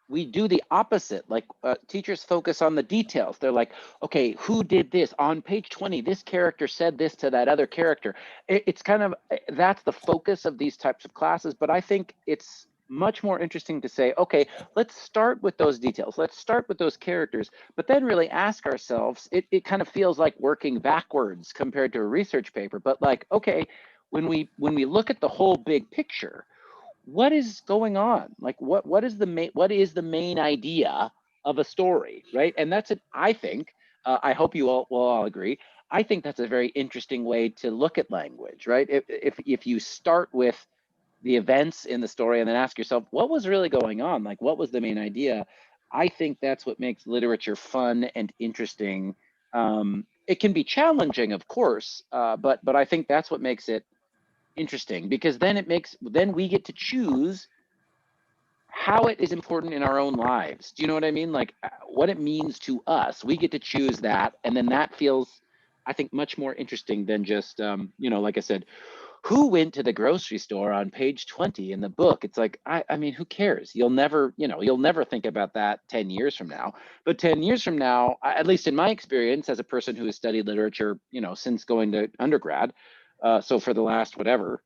we do the opposite. Like teachers focus on the details. They're like, okay, who did this? On page 20, this character said this to that other character. It's kind of, that's the focus of these types of classes. But I think it's much more interesting to say, okay, let's start with those details. Let's start with those characters, but then really ask ourselves, it kind of feels like working backwards compared to a research paper. But like, okay, when we look at the whole big picture, what is going on? Like what is the main idea of a story, right? And that's it. I think, I hope you all will all agree, I think that's a very interesting way to look at language, right? If you start with the events in the story and then ask yourself, what was really going on? Like what was the main idea? I think that's what makes literature fun and interesting. It can be challenging, of course, but I think that's what makes it interesting, because then we get to choose how it is important in our own lives. Do you know what I mean? Like what it means to us. We get to choose that, and then that feels, I think, much more interesting than just like I said, who went to the grocery store on page 20 in the book. It's like, I mean, who cares? You'll never think about that 10 years from now. But 10 years from now, at least in my experience as a person who has studied literature, since going to undergrad, so for the last, 20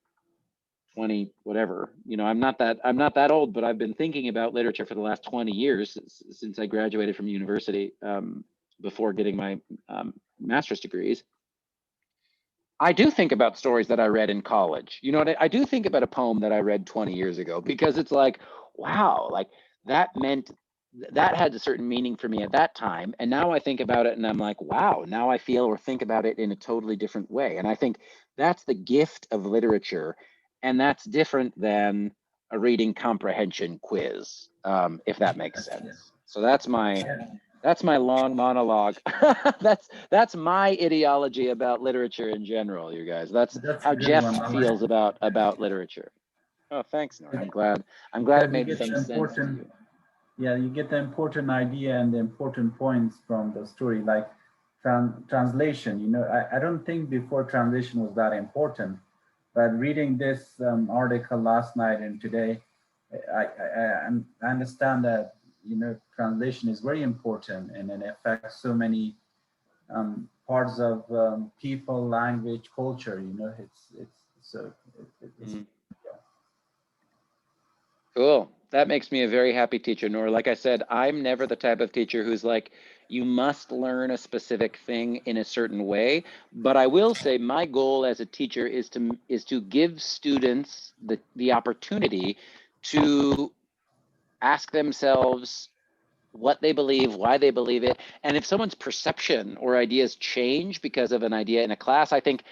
20, whatever, you know, I'm not that old, but I've been thinking about literature for the last 20 years since I graduated from university, before getting my master's degrees. I do think about stories that I read in college. You know, I do think about a poem that I read 20 years ago, because it's like, wow, like that meant that had a certain meaning for me at that time. And now I think about it and I'm like, wow, now I feel or think about it in a totally different way. And I think that's the gift of literature. And that's different than a reading comprehension quiz, if that makes sense. So that's my long monologue. that's my ideology about literature in general, you guys. That's how a good Jeff one. I like feels it. about literature. Oh, thanks, Nora. I'm glad Because it you made get some the sense to important, you. yeah, you get the important idea and the important points from the story, like translation. You know, I don't think before translation was that important, but reading this article last night and today, I understand that, you know, translation is very important and it affects so many parts of people, language, culture. You know, it's Cool. That makes me a very happy teacher, Nora. Like I said, I'm never the type of teacher who's like, you must learn a specific thing in a certain way. But I will say my goal as a teacher is to give students the opportunity to ask themselves what they believe, why they believe it. And if someone's perception or ideas change because of an idea in a class, I think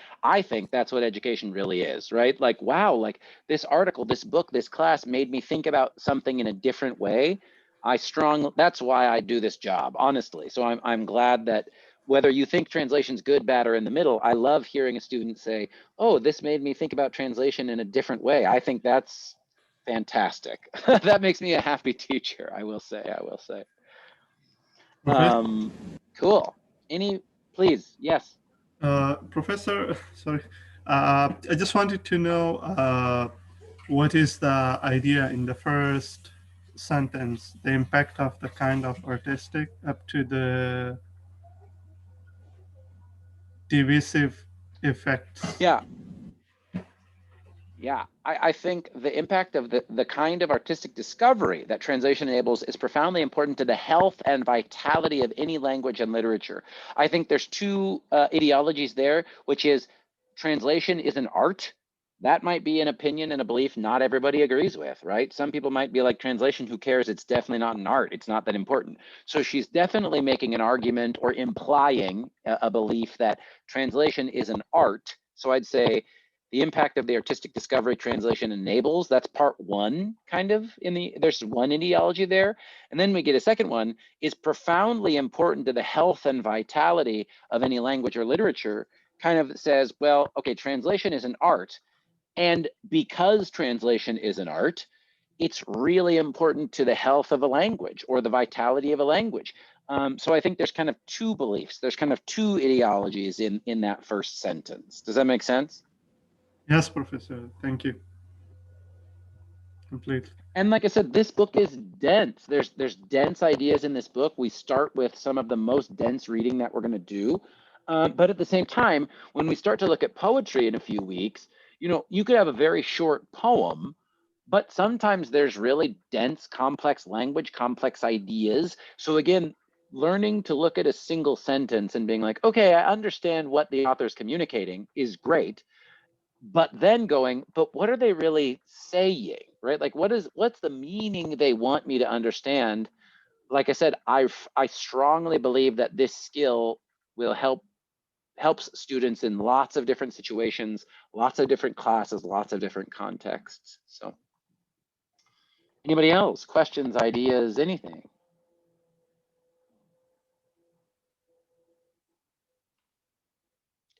that's what education really is, right? Like, wow, like this article, this book, this class made me think about something in a different way. That's why I do this job, honestly. So I'm glad that whether you think translation's good, bad, or in the middle, I love hearing a student say, oh, this made me think about translation in a different way. I think that's fantastic. That makes me a happy teacher, I will say. Professor, Cool. Please, yes. Professor, sorry. I just wanted to know what is the idea in the first sentence, the impact of the kind of artistic up to the divisive effects. Yeah, I think the impact of the kind of artistic discovery that translation enables is profoundly important to the health and vitality of any language and literature. I think there's two ideologies there, which is translation is an art. That might be an opinion and a belief not everybody agrees with, right? Some people might be like, translation, who cares? It's definitely not an art. It's not that important. So she's definitely making an argument or implying a belief that translation is an art. So I'd say the impact of the artistic discovery translation enables, that's part one, kind of, there's one ideology there. And then we get a second one, is profoundly important to the health and vitality of any language or literature, kind of says, well, okay, translation is an art. And because translation is an art, it's really important to the health of a language or the vitality of a language. So I think there's kind of two beliefs. There's kind of two ideologies in that first sentence. Does that make sense? Yes, Professor. Thank you. Completely. And like I said, this book is dense. There's dense ideas in this book. We start with some of the most dense reading that we're going to do. But at the same time, when we start to look at poetry in a few weeks, you know, you could have a very short poem, but sometimes there's really dense, complex language, complex ideas. So again, learning to look at a single sentence and being like, okay, I understand what the author's communicating is great. But then going, but what are they really saying, right? Like, what's the meaning they want me to understand? Like I said, I strongly believe that this skill will helps students in lots of different situations, lots of different classes, lots of different contexts. So anybody else? Questions, ideas, anything?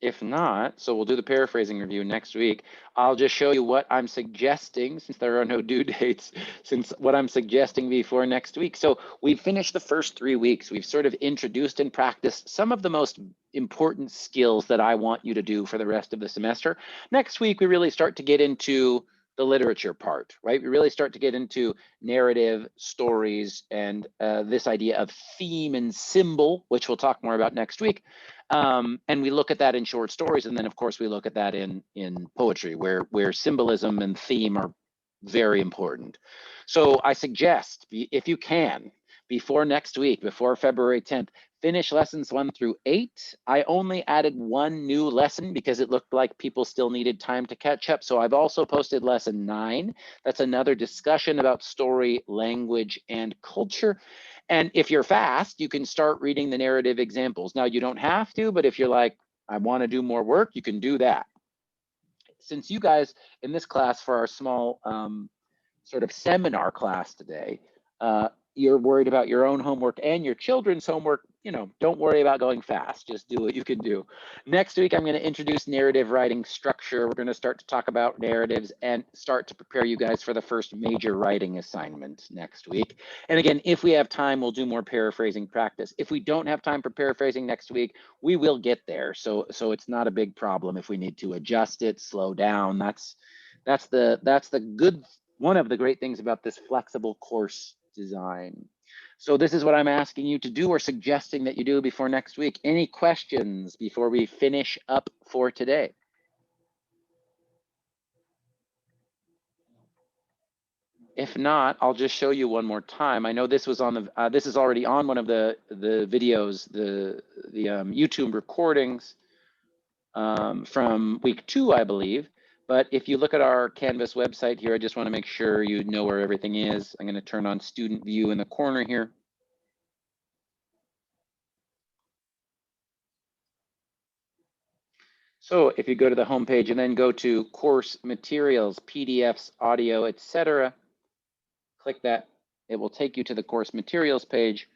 If not, so we'll do the paraphrasing review next week. I'll just show you what I'm suggesting, since there are no due dates, since what I'm suggesting before next week. So we've finished the first 3 weeks. We've sort of introduced and practiced some of the most important skills that I want you to do for the rest of the semester. Next week, we really start to get into the literature part, right? We really start to get into narrative, stories, and this idea of theme and symbol, which we'll talk more about next week. And we look at that in short stories, and then of course we look at that in poetry, where symbolism and theme are very important. So I suggest, if you can, before next week, before February 10th, finish lessons 1 through 8. I only added 1 new lesson because it looked like people still needed time to catch up. So I've also posted lesson 9. That's another discussion about story, language, and culture. And if you're fast, you can start reading the narrative examples. Now, you don't have to, but if you're like, I want to do more work, you can do that. Since you guys in this class, for our small sort of seminar class today, you're worried about your own homework and your children's homework, you know, don't worry about going fast. Just do what you can do. Next week, I'm going to introduce narrative writing structure. We're going to start to talk about narratives and start to prepare you guys for the first major writing assignment next week. And again, if we have time, we'll do more paraphrasing practice. If we don't have time for paraphrasing next week, we will get there. So it's not a big problem if we need to adjust it, slow down. That's the good, one of the great things about this flexible course design. So this is what I'm asking you to do or suggesting that you do before next week. Any questions before we finish up for today? If not, I'll just show you one more time. I know this was on the, this is already on one of the videos, the YouTube recordings from week 2, I believe. But if you look at our Canvas website here, I just want to make sure you know where everything is. I'm going to turn on student view in the corner here. So if you go to the home page and then go to course materials, PDFs, audio, etc., click that. It will take you to the course materials page.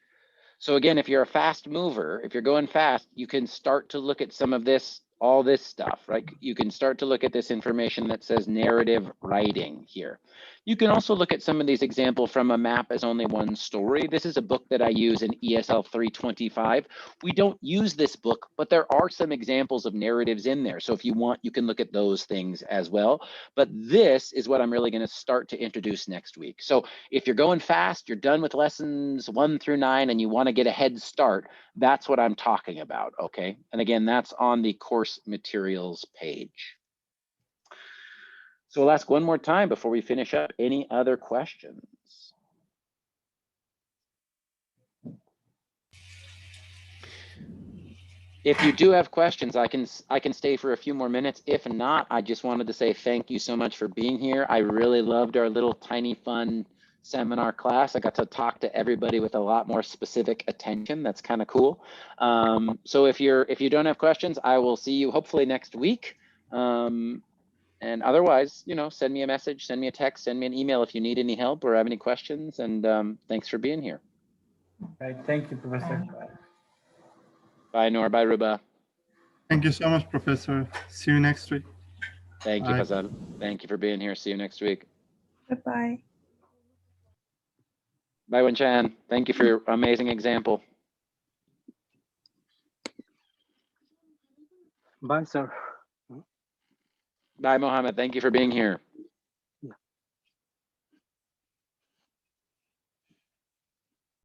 So again, if you're a fast mover, if you're going fast, you can start to look at some of this, all this stuff, right? You can start to look at this information that says narrative writing here. You can also look at some of these examples from A Map as Only One Story. This is a book that I use in ESL 325. We don't use this book, but there are some examples of narratives in there. So if you want, you can look at those things as well. But this is what I'm really going to start to introduce next week. So if you're going fast, you're done with lessons 1 through 9, and you want to get a head start, that's what I'm talking about, okay? And again, that's on the course materials page. So we'll ask one more time before we finish up. Any other questions? If you do have questions, I can stay for a few more minutes. If not, I just wanted to say thank you so much for being here. I really loved our little tiny fun seminar class. I got to talk to everybody with a lot more specific attention. That's kind of cool. So if you don't have questions, I will see you hopefully next week. And otherwise, you know, send me a message, send me a text, send me an email if you need any help or have any questions. And thanks for being here. Okay, thank you, Professor. Bye, Noor. Bye, Ruba. Thank you so much, Professor. See you next week. Thank you, Bye. Fazal. Thank you for being here. See you next week. Bye-bye. Bye, Wen-Chan. Thank you for your amazing example. Bye, sir. Bye, Mohammed. Thank you for being here.